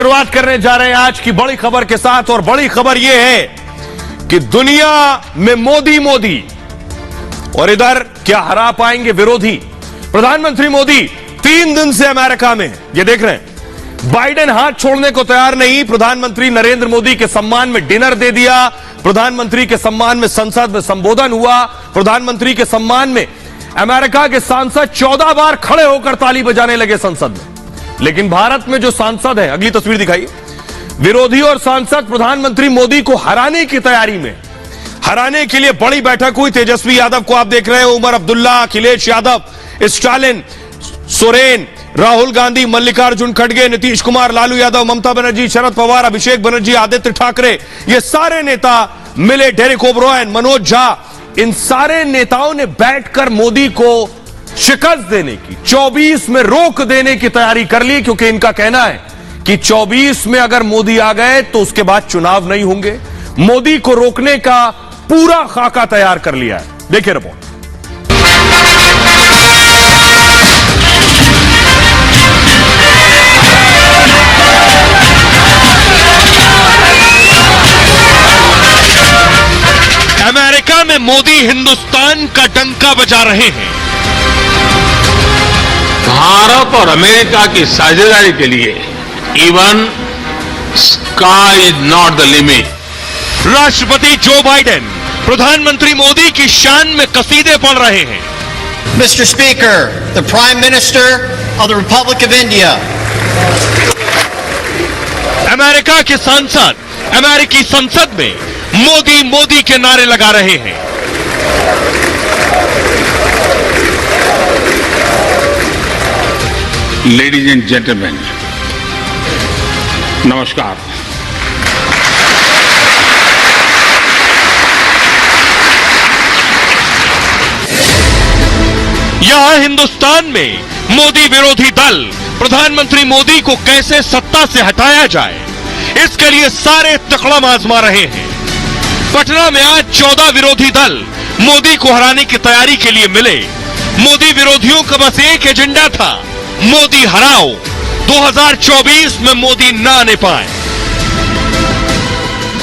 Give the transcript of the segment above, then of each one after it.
शुरुआत करने जा रहे हैं आज की बड़ी खबर के साथ। और बड़ी खबर यह है कि दुनिया में मोदी और इधर क्या हरा पाएंगे विरोधी। प्रधानमंत्री मोदी 3 दिन से अमेरिका में, ये देख रहे हैं, बाइडेन हाथ छोड़ने को तैयार नहीं। प्रधानमंत्री नरेंद्र मोदी के सम्मान में डिनर दे दिया, प्रधानमंत्री के सम्मान में संसद में संबोधन हुआ, प्रधानमंत्री के सम्मान में अमेरिका के सांसद 14 बार खड़े होकर ताली बजाने लगे संसद में। लेकिन भारत में जो सांसद है, अगली तस्वीर दिखाइए, विरोधी और सांसद प्रधानमंत्री मोदी को हराने की तैयारी में, हराने के लिए बड़ी बैठक हुई। तेजस्वी यादव को आप देख रहे हैं, उमर अब्दुल्ला, अखिलेश यादव, स्टालिन, सोरेन, राहुल गांधी, मल्लिकार्जुन खड़गे, नीतीश कुमार, लालू यादव, ममता बनर्जी, शरद पवार, अभिषेक बनर्जी, आदित्य ठाकरे, ये सारे नेता मिले। डेरेक ओब्रायन, मनोज झा, इन सारे नेताओं ने बैठकर मोदी को शिकस्त देने की, 24 में रोक देने की तैयारी कर ली। क्योंकि इनका कहना है कि 24 में अगर मोदी आ गए तो उसके बाद चुनाव नहीं होंगे। मोदी को रोकने का पूरा खाका तैयार कर लिया है। देखिए रिपोर्ट। अमेरिका में मोदी हिंदुस्तान का डंका बजा रहे हैं। भारत और अमेरिका की साझेदारी के लिए even sky is not the limit. राष्ट्रपति जो बाइडेन प्रधानमंत्री मोदी की शान में कसीदे पढ़ रहे हैं। Mr. Speaker, the Prime Minister of the Republic of India. America के सांसद अमेरिकी संसद में मोदी के नारे लगा रहे हैं। लेडीज एंड जेंटलमैन, नमस्कार। यहां हिंदुस्तान में मोदी विरोधी दल प्रधानमंत्री मोदी को कैसे सत्ता से हटाया जाए, इसके लिए सारे तकड़म आजमा रहे हैं। पटना में आज 14 विरोधी दल मोदी को हराने की तैयारी के लिए मिले। मोदी विरोधियों का बस एक एजेंडा था, मोदी हराओ, 2024 में मोदी ना आने पाए।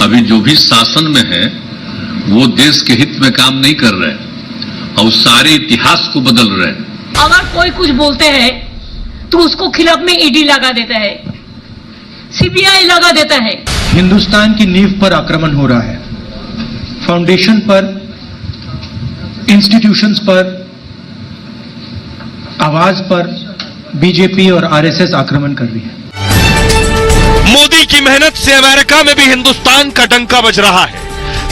अभी जो भी शासन में है वो देश के हित में काम नहीं कर रहे और सारे इतिहास को बदल रहे हैं। अगर कोई कुछ बोलते हैं तो उसको खिलाफ में ईडी लगा देता है, सीबीआई लगा देता है। हिंदुस्तान की नींव पर आक्रमण हो रहा है, फाउंडेशन पर, इंस्टीट्यूशंस पर, आवाज पर बीजेपी और आरएसएस आक्रमण कर रही है। मोदी की मेहनत से अमेरिका में भी हिंदुस्तान का डंका बज रहा है,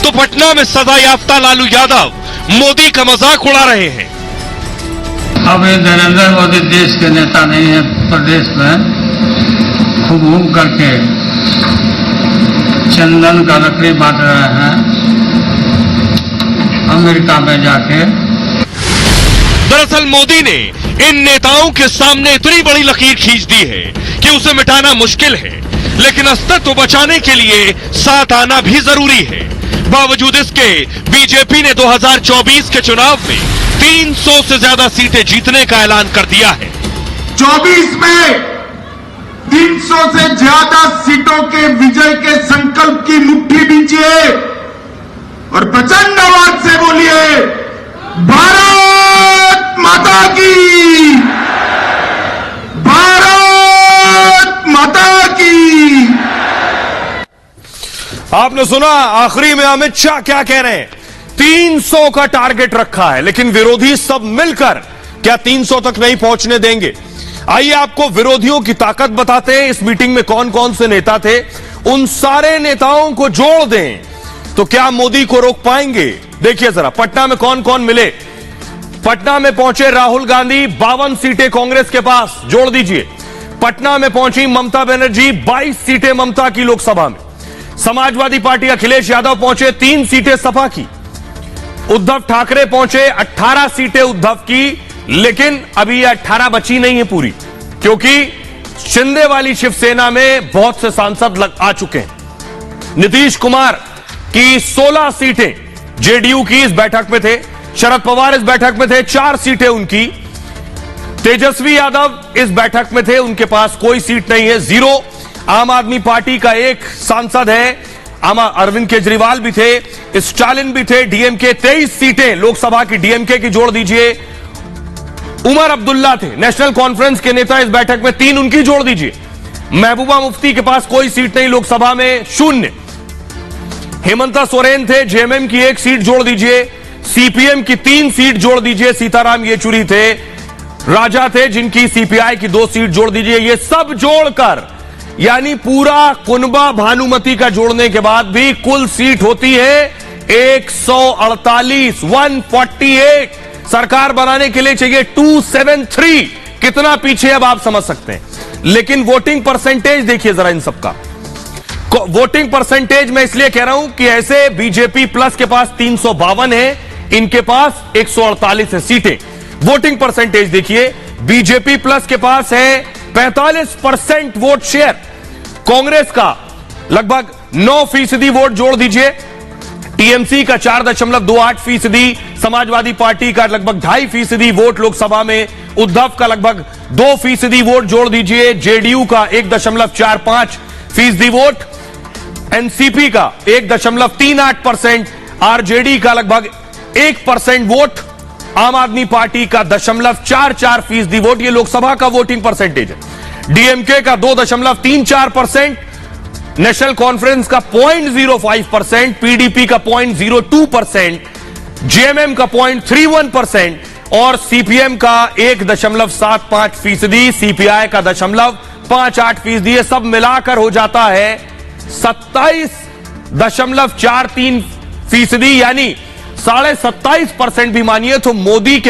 तो पटना में सजा याफ्ता लालू यादव मोदी का मजाक उड़ा रहे हैं। अब ये नरेंद्र मोदी देश के नेता नहीं है, प्रदेश में खूब घूम करके चंदन का लकड़ी बांट रहे हैं अमेरिका में जाके। दरअसल मोदी ने इन नेताओं के सामने इतनी बड़ी लकीर खींच दी है कि उसे मिटाना मुश्किल है, लेकिन अस्तित्व बचाने के लिए साथ आना भी जरूरी है। बावजूद इसके बीजेपी ने 2024 के चुनाव में 300 से ज्यादा सीटें जीतने का ऐलान कर दिया है। 24 में 300 से ज्यादा सीटों के विजय के संकल्प की मुट्ठी बीजिए और प्रचंड आवाज से बोलिए, भारत माता की, भारत माता की। आपने सुना आखिरी में अमित शाह क्या कह रहे हैं, 300 का टारगेट रखा है, लेकिन विरोधी सब मिलकर क्या 300 तक नहीं पहुंचने देंगे। आइए आपको विरोधियों की ताकत बताते हैं। इस मीटिंग में कौन कौन से नेता थे, उन सारे नेताओं को जोड़ दें तो क्या मोदी को रोक पाएंगे। देखिए जरा पटना में कौन कौन मिले। पटना में पहुंचे राहुल गांधी, 52 सीटें कांग्रेस के पास, जोड़ दीजिए। पटना में पहुंची ममता बनर्जी, 22 सीटें ममता की लोकसभा में। समाजवादी पार्टी अखिलेश यादव पहुंचे, 3 सीटें सपा की। उद्धव ठाकरे पहुंचे, 18 सीटें उद्धव की, लेकिन अभी ये 18 बची नहीं है पूरी, क्योंकि शिंदे वाली शिवसेना में बहुत से सांसद आ चुके हैं। नीतीश कुमार की 16 सीटें जेडीयू की इस बैठक में थे। शरद पवार इस बैठक में थे, 4 सीटें उनकी। तेजस्वी यादव इस बैठक में थे, उनके पास कोई सीट नहीं है, 0। आम आदमी पार्टी का एक सांसद है, अरविंद केजरीवाल भी थे, स्टालिन भी थे, डीएमके 23 सीटें लोकसभा की डीएमके की जोड़ दीजिए, उमर अब्दुल्ला थे नेशनल कॉन्फ्रेंस के नेता इस बैठक में, 3 उनकी जोड़ दीजिए, महबूबा मुफ्ती के पास कोई सीट नहीं लोकसभा में, 0, हेमंता सोरेन थे, जेएमएम की 1 सीट जोड़ दीजिए, सीपीएम की 3 सीट जोड़ दीजिए, सीताराम येचुरी थे, राजा थे जिनकी सीपीआई की 2 सीट जोड़ दीजिए, ये सब जोड़कर यानी पूरा कुनबा भानुमति का जोड़ने के बाद भी कुल सीट होती है 148, 148। सरकार बनाने के लिए चाहिए 273। कितना पीछे अब आप समझ सकते हैं। लेकिन वोटिंग परसेंटेज देखिए जरा इन सबका। वोटिंग परसेंटेज मैं इसलिए कह रहा हूं कि ऐसे बीजेपी प्लस के पास 352 है, इनके पास 148 है सीटें। वोटिंग परसेंटेज देखिए, बीजेपी प्लस के पास है 45% वोट शेयर, कांग्रेस का लगभग 9% वोट जोड़ दीजिए, टीएमसी का 4.28%, समाजवादी पार्टी का लगभग 2.5% वोट लोकसभा में, उद्धव का लगभग 2% वोट जोड़ दीजिए, जेडीयू का 1.45% वोट, एनसीपी का 1.38%, आरजेडी का लगभग 1% वोट, आम आदमी पार्टी का 0.44% वोट। ये लोकसभा का वोटिंग परसेंटेज है। डीएमके का 2.34%, नेशनल कॉन्फ्रेंस का 0.05%, पीडीपी का 0.02%, जेएमएम का 0.31% और सीपीएम का 1.75%, सीपीआई का 0.58%। ये सब मिलाकर हो जाता है 27.43%, यानी 27.5% भी मानिए तो मोदी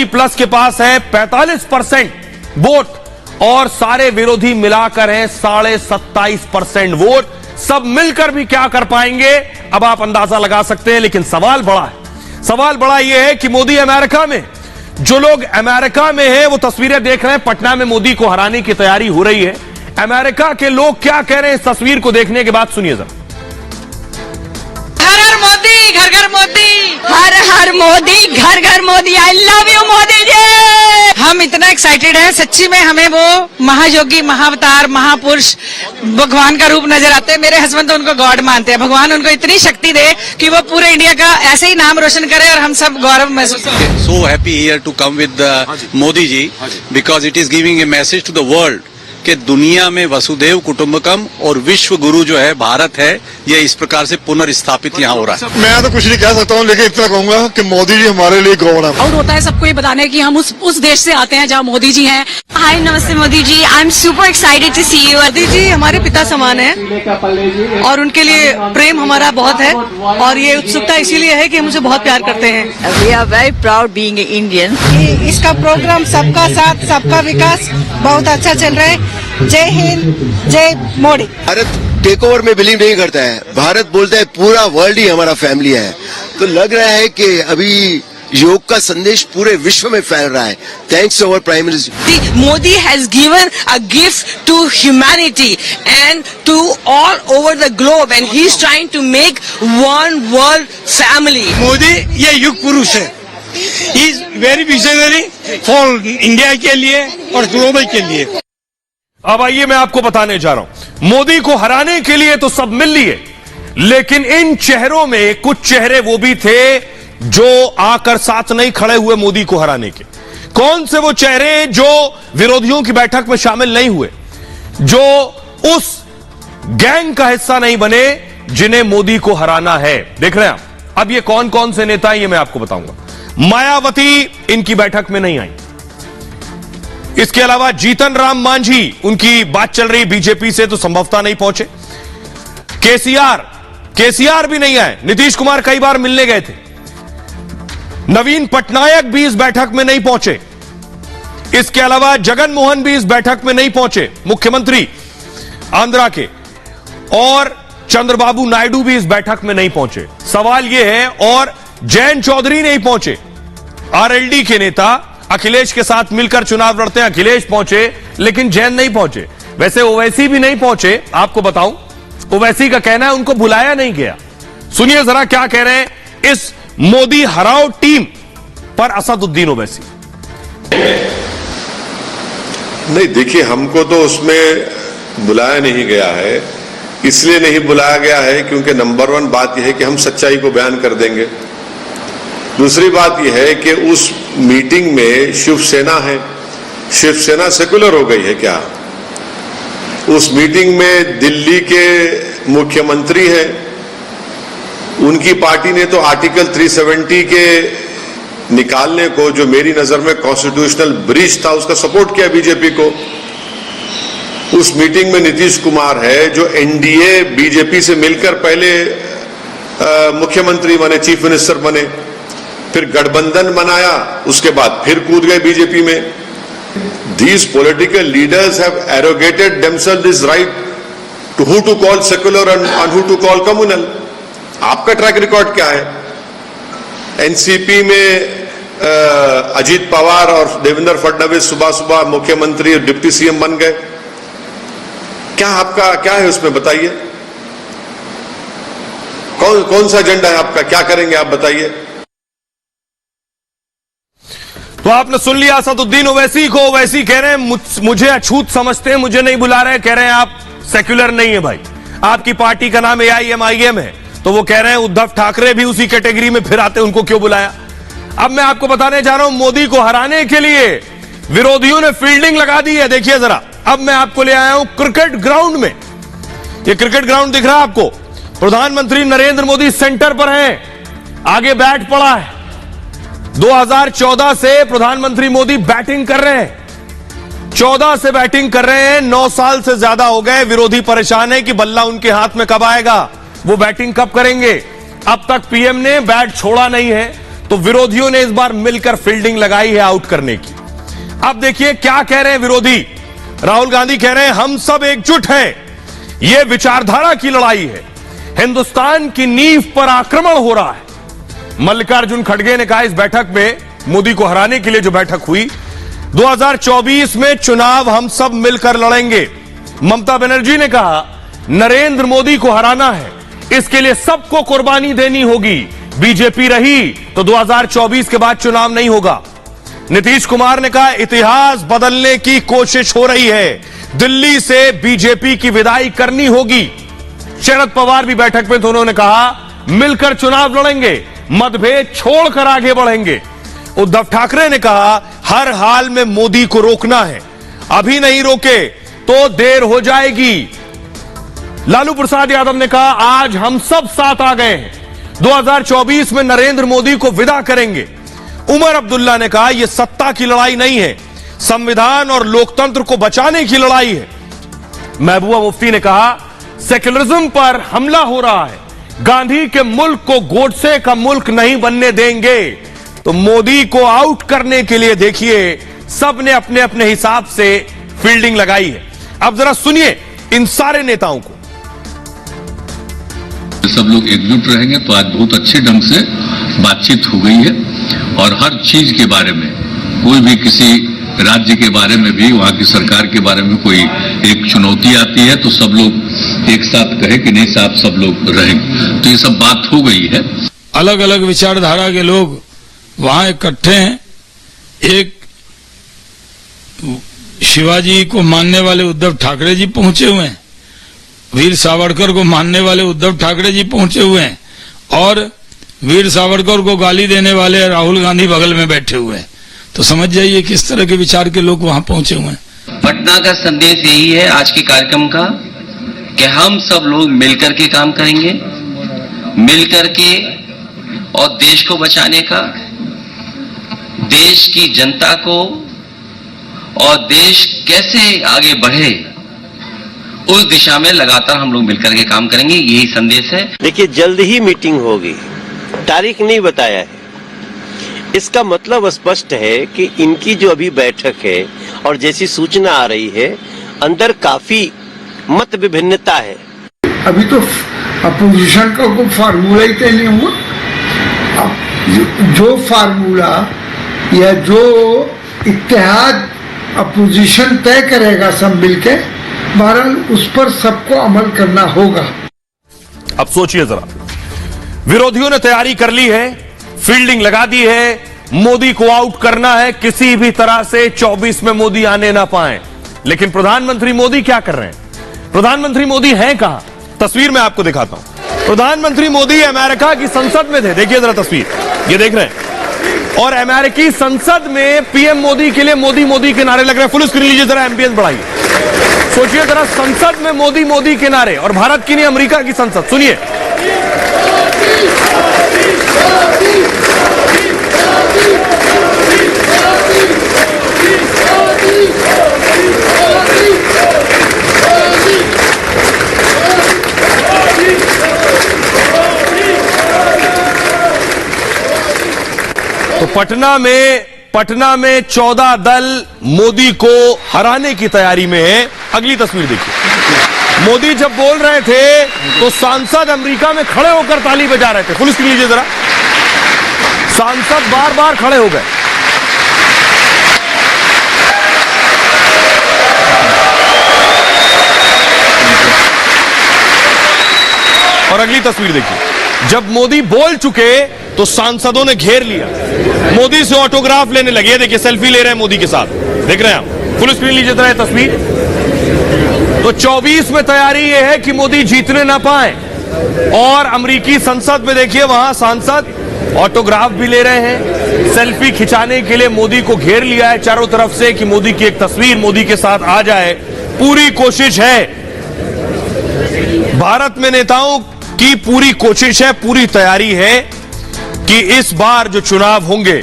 प्लस के पास है 45% वोट और सारे विरोधी मिलाकर हैं 27.5% वोट। सब मिलकर भी क्या कर पाएंगे अब आप अंदाजा लगा सकते हैं। लेकिन सवाल बड़ा है। सवाल बड़ा यह है कि मोदी अमेरिका में, जो लोग अमेरिका में हैं वो तस्वीरें देख रहे हैं, पटना में मोदी को हराने की तैयारी हो रही है। अमेरिका के लोग क्या कह रहे हैं इस तस्वीर को देखने के बाद सुनिए जरा। हर हर मोदी, घर घर मोदी, हर हर मोदी, घर घर Modi. I love you Modi ji. हम इतना एक्साइटेड हैं, सच्ची में हमें वो महायोगी, महाअवतार, महापुरुष, भगवान का रूप नजर आते हैं। मेरे हस्बैंड तो उनको गॉड मानते हैं। भगवान उनको इतनी शक्ति दे कि वो पूरे इंडिया का ऐसे ही नाम रोशन करे और हम सब गौरव महसूस करें। So happy here to come with Modi ji because it is giving a message to the world कि दुनिया में वसुधैव कुटुंबकम और विश्व गुरु जो है भारत है, ये इस प्रकार से पुनर्स्थापित यहाँ हो रहा है। मैं तो कुछ नहीं कह सकता हूँ, लेकिन इतना कहूंगा कि मोदी जी हमारे लिए गॉड है। और होता है सबको ये बताने कि हम उस देश से आते हैं जहाँ मोदी जी हैं। हाय नमस्ते Modi ji, I am super excited to see you. Modi ji हमारे पिता समान है और उनके लिए प्रेम हमारा बहुत है और ये उत्सुकता इसीलिए है कि हम उसे बहुत प्यार करते हैं। We are very proud being Indian. इसका प्रोग्राम सबका साथ सबका विकास बहुत अच्छा चल रहा है। जय हिंद, जय मोदी। भारत टेक ओवर में बिलीव नहीं करता है। भारत बोलता है पूरा वर्ल्ड ही हमारा फैमिली है। तो लग रहा है कि अभी योग का संदेश पूरे विश्व में फैल रहा है। Thanks to our prime minister. Modi has given a gift to humanity and to all over the globe and he is trying to make one world family. Modi ये युग पुरुष है। He is very visionary for India के लिए और global के लिए। अब आइए मैं आपको बताने जा रहा हूं, मोदी को हराने के लिए तो सब मिल लिए, लेकिन इन चेहरों में कुछ चेहरे वो भी थे जो आकर साथ नहीं खड़े हुए मोदी को हराने के। कौन से वो चेहरे जो विरोधियों की बैठक में शामिल नहीं हुए, जो उस गैंग का हिस्सा नहीं बने जिन्हें मोदी को हराना है। देख रहे हैं आप। अब ये कौन कौन से नेता हैं ये मैं आपको बताऊंगा। मायावती इनकी बैठक में नहीं आई। इसके अलावा जीतन राम मांझी, उनकी बात चल रही बीजेपी से तो संभवतः नहीं पहुंचे। केसीआर भी नहीं आए। नीतीश कुमार कई बार मिलने गए थे। नवीन पटनायक भी इस बैठक में नहीं पहुंचे। इसके अलावा जगन मोहन भी इस बैठक में नहीं पहुंचे, मुख्यमंत्री आंध्रा के, और चंद्रबाबू नायडू भी इस बैठक में नहीं पहुंचे। सवाल यह है, और जयंत चौधरी नहीं पहुंचे। आरएलडी के नेता अखिलेश के साथ मिलकर चुनाव लड़ते हैं, अखिलेश पहुंचे लेकिन जैन नहीं पहुंचे। वैसे ओवैसी भी नहीं पहुंचे। आपको बताऊं, ओवैसी का कहना है उनको बुलाया नहीं गया। सुनिए जरा क्या कह रहे हैं इस मोदी हराओ टीम पर असदुद्दीन ओवैसी। नहीं देखिए, हमको तो उसमें बुलाया नहीं गया है। इसलिए नहीं बुलाया गया है क्योंकि नंबर 1 बात यह है कि हम सच्चाई को बयान कर देंगे। दूसरी बात यह है कि उस मीटिंग में शिवसेना है, शिवसेना सेकुलर हो गई है क्या? उस मीटिंग में दिल्ली के मुख्यमंत्री हैं, उनकी पार्टी ने तो आर्टिकल 370 के निकालने को, जो मेरी नजर में कॉन्स्टिट्यूशनल ब्रीच था, उसका सपोर्ट किया बीजेपी को। उस मीटिंग में नीतीश कुमार है, जो एनडीए बीजेपी से मिलकर पहले मुख्यमंत्री बने, चीफ मिनिस्टर बने, फिर गठबंधन बनाया, उसके बाद फिर कूद गए बीजेपी में। These political leaders have arrogated themselves this right to who to call secular and who to call communal. आपका ट्रैक रिकॉर्ड क्या है? एनसीपी में अजीत पवार और देवेंद्र फडणवीस सुबह सुबह मुख्यमंत्री और डिप्टी सीएम बन गए। क्या आपका क्या है उसमें, बताइए। कौन सा एजेंडा है आपका, क्या करेंगे आप, बताइए। तो आपने सुन लिया, असदुद्दीन ओवैसी को ओवैसी कह रहे हैं मुझे अछूत समझते हैं, मुझे नहीं बुला रहे, कह रहे हैं आप सेक्युलर नहीं है भाई। आपकी पार्टी का नाम AIMIM है, तो वो कह रहे हैं उद्धव ठाकरे भी उसी कैटेगरी में फिर आते, उनको क्यों बुलाया। अब मैं आपको बताने जा रहा हूं, मोदी को हराने के लिए विरोधियों ने फील्डिंग लगा दी है। देखिए जरा, अब मैं आपको ले आया हूं क्रिकेट ग्राउंड में। ये क्रिकेट ग्राउंड दिख रहा है आपको, प्रधानमंत्री नरेंद्र मोदी सेंटर पर हैं, आगे बैट पड़ा है। 2014 से प्रधानमंत्री मोदी बैटिंग कर रहे हैं, 14 से बैटिंग कर रहे हैं, 9 साल से ज्यादा हो गए। विरोधी परेशान है कि बल्ला उनके हाथ में कब आएगा, वो बैटिंग कब करेंगे। अब तक पीएम ने बैट छोड़ा नहीं है, तो विरोधियों ने इस बार मिलकर फील्डिंग लगाई है आउट करने की। अब देखिए क्या कह रहे हैं विरोधी। राहुल गांधी कह रहे हैं हम सब एकजुट हैं, यह विचारधारा की लड़ाई है, हिंदुस्तान की नींव पर आक्रमण हो रहा है। मल्लिकार्जुन खड़गे ने कहा इस बैठक में, मोदी को हराने के लिए जो बैठक हुई, 2024 में चुनाव हम सब मिलकर लड़ेंगे। ममता बनर्जी ने कहा नरेंद्र मोदी को हराना है, इसके लिए सबको कुर्बानी देनी होगी, बीजेपी रही तो 2024 के बाद चुनाव नहीं होगा। नीतीश कुमार ने कहा इतिहास बदलने की कोशिश हो रही है, दिल्ली से बीजेपी की विदाई करनी होगी। शरद पवार भी बैठक में, तो उन्होंने कहा मिलकर चुनाव लड़ेंगे, मतभेद छोड़कर आगे बढ़ेंगे। उद्धव ठाकरे ने कहा हर हाल में मोदी को रोकना है, अभी नहीं रोके तो देर हो जाएगी। लालू प्रसाद यादव ने कहा आज हम सब साथ आ गए हैं, 2024 में नरेंद्र मोदी को विदा करेंगे। उमर अब्दुल्ला ने कहा यह सत्ता की लड़ाई नहीं है, संविधान और लोकतंत्र को बचाने की लड़ाई है। महबूबा मुफ्ती ने कहा सेक्युलरिज्म पर हमला हो रहा है, गांधी के मुल्क को गोडसे का मुल्क नहीं बनने देंगे। तो मोदी को आउट करने के लिए देखिए सब ने अपने अपने हिसाब से फील्डिंग लगाई है। अब जरा सुनिए इन सारे नेताओं को। सब लोग एकजुट रहेंगे तो आज बहुत अच्छे ढंग से बातचीत हो गई है, और हर चीज के बारे में, कोई भी किसी राज्य के बारे में भी, वहां की सरकार के बारे में कोई एक चुनौती आती है तो सब लोग एक साथ कहे कि नहीं साहब सब लोग रहेंगे, तो ये सब बात हो गई है। अलग अलग विचारधारा के लोग वहां इकट्ठे हैं। एक शिवाजी को मानने वाले उद्धव ठाकरे जी पहुंचे हुए हैं, वीर सावरकर को मानने वाले उद्धव ठाकरे जी पहुंचे हुए हैं, और वीर सावरकर को गाली देने वाले राहुल गांधी बगल में बैठे हुए हैं। तो समझ जाइए किस तरह के विचार के लोग वहां पहुंचे हुए हैं। पटना का संदेश यही है आज के कार्यक्रम का कि हम सब लोग मिलकर के काम करेंगे, मिलकर के, और देश को बचाने का, देश की जनता को, और देश कैसे आगे बढ़े उस दिशा में लगातार हम लोग मिलकर के काम करेंगे, यही संदेश है। देखिए जल्द ही मीटिंग होगी, तारीख नहीं बताया है। इसका मतलब स्पष्ट है कि इनकी जो अभी बैठक है और जैसी सूचना आ रही है, अंदर काफी मत विभिन्नता है। अभी तो अपोजिशन का कोई फार्मूला ही तय नहीं हुआ। अब जो फार्मूला या जो इत्तेहाद अपोजिशन तय करेगा सब मिलके, बहरहाल उस पर सबको अमल करना होगा। अब सोचिए जरा, विरोधियों ने तैयारी कर ली है, फील्डिंग लगा दी है, मोदी को आउट करना है, किसी भी तरह से 24 में मोदी आने ना पाए। लेकिन प्रधानमंत्री मोदी क्या कर रहे हैं? प्रधानमंत्री मोदी हैं कहां? तस्वीर मैं आपको दिखाता हूं। प्रधानमंत्री मोदी अमेरिका की संसद में थे, देखिए जरा तस्वीर, ये देख रहे हैं। और अमेरिकी संसद में पीएम मोदी के लिए मोदी मोदी के नारे लग रहे हैं। फुल स्क्रीन लीजिए जरा, एम्बियंस बढ़ाइए। सोचिए जरा, संसद में मोदी मोदी के नारे, और भारत की नहीं अमेरिका की संसद, सुनिए। तो पटना में 14 दल मोदी को हराने की तैयारी में है। अगली तस्वीर देखिए। मोदी जब बोल रहे थे तो सांसद अमेरिका में खड़े होकर ताली बजा रहे थे। फुल स्क्रीन लीजिए जरा। सांसद बार बार खड़े हो गए। और अगली तस्वीर देखिए। जब मोदी बोल चुके तो सांसदों ने घेर लिया, मोदी से ऑटोग्राफ लेने लगे। देखिए सेल्फी ले रहे हैं मोदी के साथ, देख रहे हैं आप। फुल स्क्रीन लीजिए जरा तस्वीर। तो 24 में तैयारी यह है कि मोदी जीतने ना पाए। और अमेरिकी संसद में देखिए, वहां सांसद ऑटोग्राफ भी ले रहे हैं, सेल्फी खिंचाने के लिए मोदी को घेर लिया है चारों तरफ से कि मोदी की एक तस्वीर मोदी के साथ आ जाए। पूरी कोशिश है, भारत में नेताओं की पूरी कोशिश है, पूरी तैयारी है कि इस बार जो चुनाव होंगे,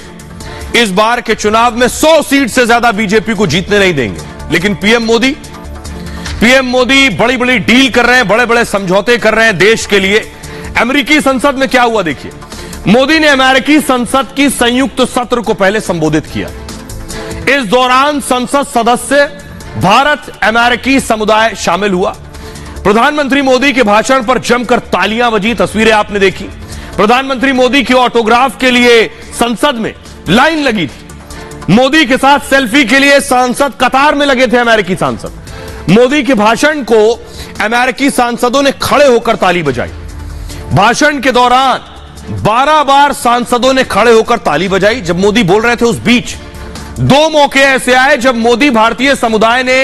इस बार के चुनाव में 100 सीट से ज्यादा बीजेपी को जीतने नहीं देंगे। लेकिन पीएम मोदी बड़ी बड़ी डील कर रहे हैं, बड़े बड़े समझौते कर रहे हैं देश के लिए। अमेरिकी संसद में क्या हुआ देखिए। मोदी ने अमेरिकी संसद की संयुक्त सत्र को पहले संबोधित किया। इस दौरान संसद सदस्य भारत अमेरिकी समुदाय शामिल हुआ। प्रधानमंत्री मोदी के भाषण पर जमकर तालियां बजी, तस्वीरें आपने देखी। प्रधानमंत्री मोदी के ऑटोग्राफ के लिए संसद में लाइन लगी थी। मोदी के साथ सेल्फी के लिए सांसद कतार में लगे थे। अमेरिकी सांसद मोदी के भाषण को अमेरिकी सांसदों ने खड़े होकर ताली बजाई। भाषण के दौरान 12 बार सांसदों ने खड़े होकर ताली बजाई जब मोदी बोल रहे थे। उस बीच 2 मौके ऐसे आए जब मोदी भारतीय समुदाय ने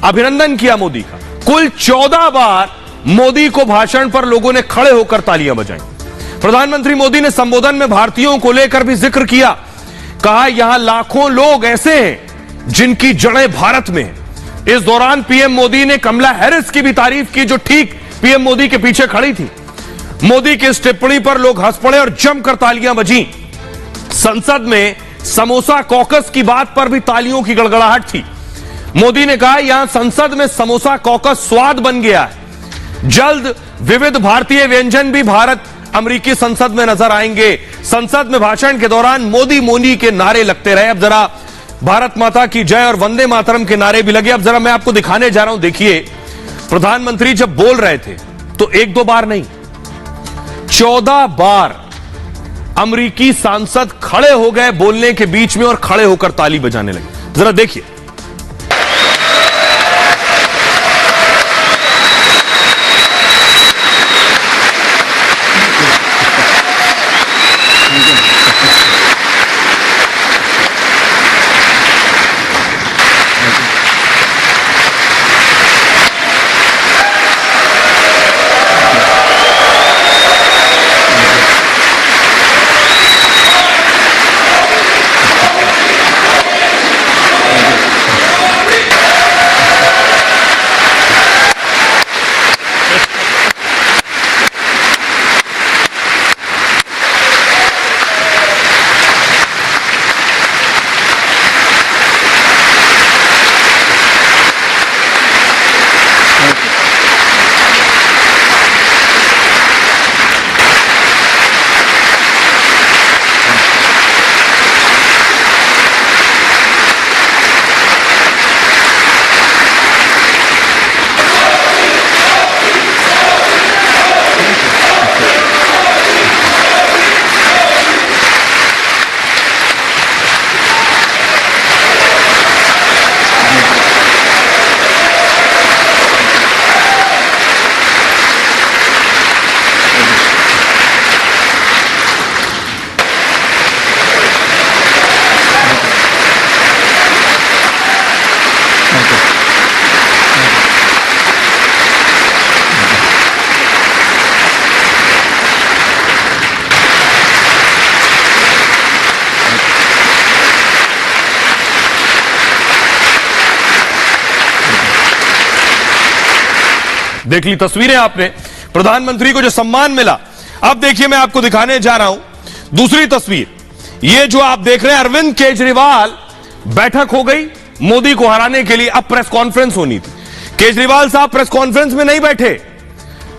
अभिनंदन किया मोदी का। कुल 14 बार मोदी को भाषण पर लोगों ने खड़े होकर तालियां बजाई। प्रधानमंत्री मोदी ने संबोधन में भारतीयों को लेकर भी जिक्र किया। कहा, यहां लाखों लोग ऐसे हैं जिनकी जड़ें भारत में हैं। इस दौरान पीएम मोदी ने कमला हैरिस की भी तारीफ की, जो ठीक पीएम मोदी के पीछे खड़ी थी। मोदी की इस टिप्पणी पर लोग हंस पड़े और जमकर तालियां बजी। संसद में समोसा कॉकस की बात पर भी तालियों की गड़गड़ाहट थी। मोदी ने कहा, यहां संसद में समोसा कॉकस स्वाद बन गया है। जल्द विविध भारतीय व्यंजन भी भारत अमेरिकी संसद में नजर आएंगे। संसद में भाषण के दौरान मोदी मोदी के नारे लगते रहे। अब जरा भारत माता की जय और वंदे मातरम के नारे भी लगे। अब जरा मैं आपको दिखाने जा रहा हूं, देखिए। प्रधानमंत्री जब बोल रहे थे तो 1-2 बार नहीं, 14 बार अमेरिकी सांसद खड़े हो गए बोलने के बीच में और खड़े होकर ताली बजाने लगे। जरा देखिए। देख ली तस्वीरें आपने, प्रधानमंत्री को जो सम्मान मिला। अब देखिए मैं आपको दिखाने जा रहा हूं दूसरी तस्वीर। ये जो आप देख रहे हैं अरविंद केजरीवाल, बैठक हो गई मोदी को हराने के लिए, अब प्रेस कॉन्फ्रेंस होनी थी। केजरीवाल साहब प्रेस कॉन्फ्रेंस में नहीं बैठे,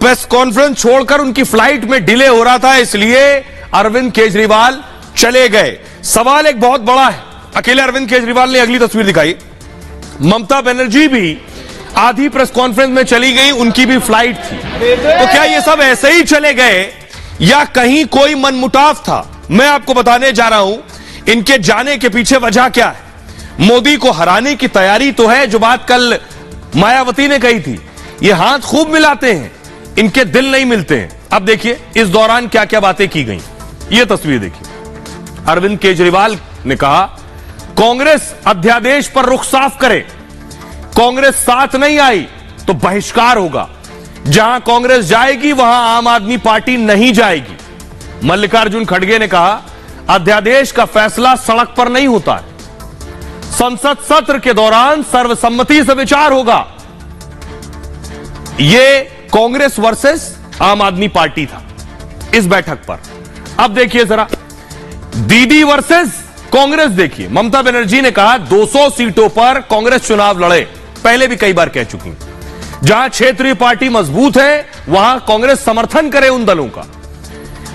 प्रेस कॉन्फ्रेंस छोड़कर उनकी फ्लाइट में डिले हो रहा था, इसलिए अरविंद केजरीवाल चले गए। सवाल एक बहुत बड़ा है, अकेले अरविंद केजरीवाल ने, अगली तस्वीर दिखाई, ममता बनर्जी भी आधी प्रेस कॉन्फ्रेंस में चली गई, उनकी भी फ्लाइट थी। तो क्या ये सब ऐसे ही चले गए या कहीं कोई मनमुटाव था? मैं आपको बताने जा रहा हूं इनके जाने के पीछे वजह क्या है। मोदी को हराने की तैयारी तो है, जो बात कल मायावती ने कही थी, ये हाथ खूब मिलाते हैं, इनके दिल नहीं मिलते हैं। अब देखिए इस दौरान क्या क्या बातें की गई, ये तस्वीर देखिए। अरविंद केजरीवाल ने कहा कांग्रेस अध्यादेश पर रुख साफ करे, कांग्रेस साथ नहीं आई तो बहिष्कार होगा, जहां कांग्रेस जाएगी वहां आम आदमी पार्टी नहीं जाएगी। मल्लिकार्जुन खड़गे ने कहा अध्यादेश का फैसला सड़क पर नहीं होता है, संसद सत्र के दौरान सर्वसम्मति से विचार होगा। यह कांग्रेस वर्सेस आम आदमी पार्टी था इस बैठक पर। अब देखिए जरा दीदी वर्सेस कांग्रेस देखिए। ममता बनर्जी ने कहा 200 सीटों पर कांग्रेस चुनाव लड़े, पहले भी कई बार कह चुकी, जहां क्षेत्रीय पार्टी मजबूत है वहां कांग्रेस समर्थन करे उन दलों का।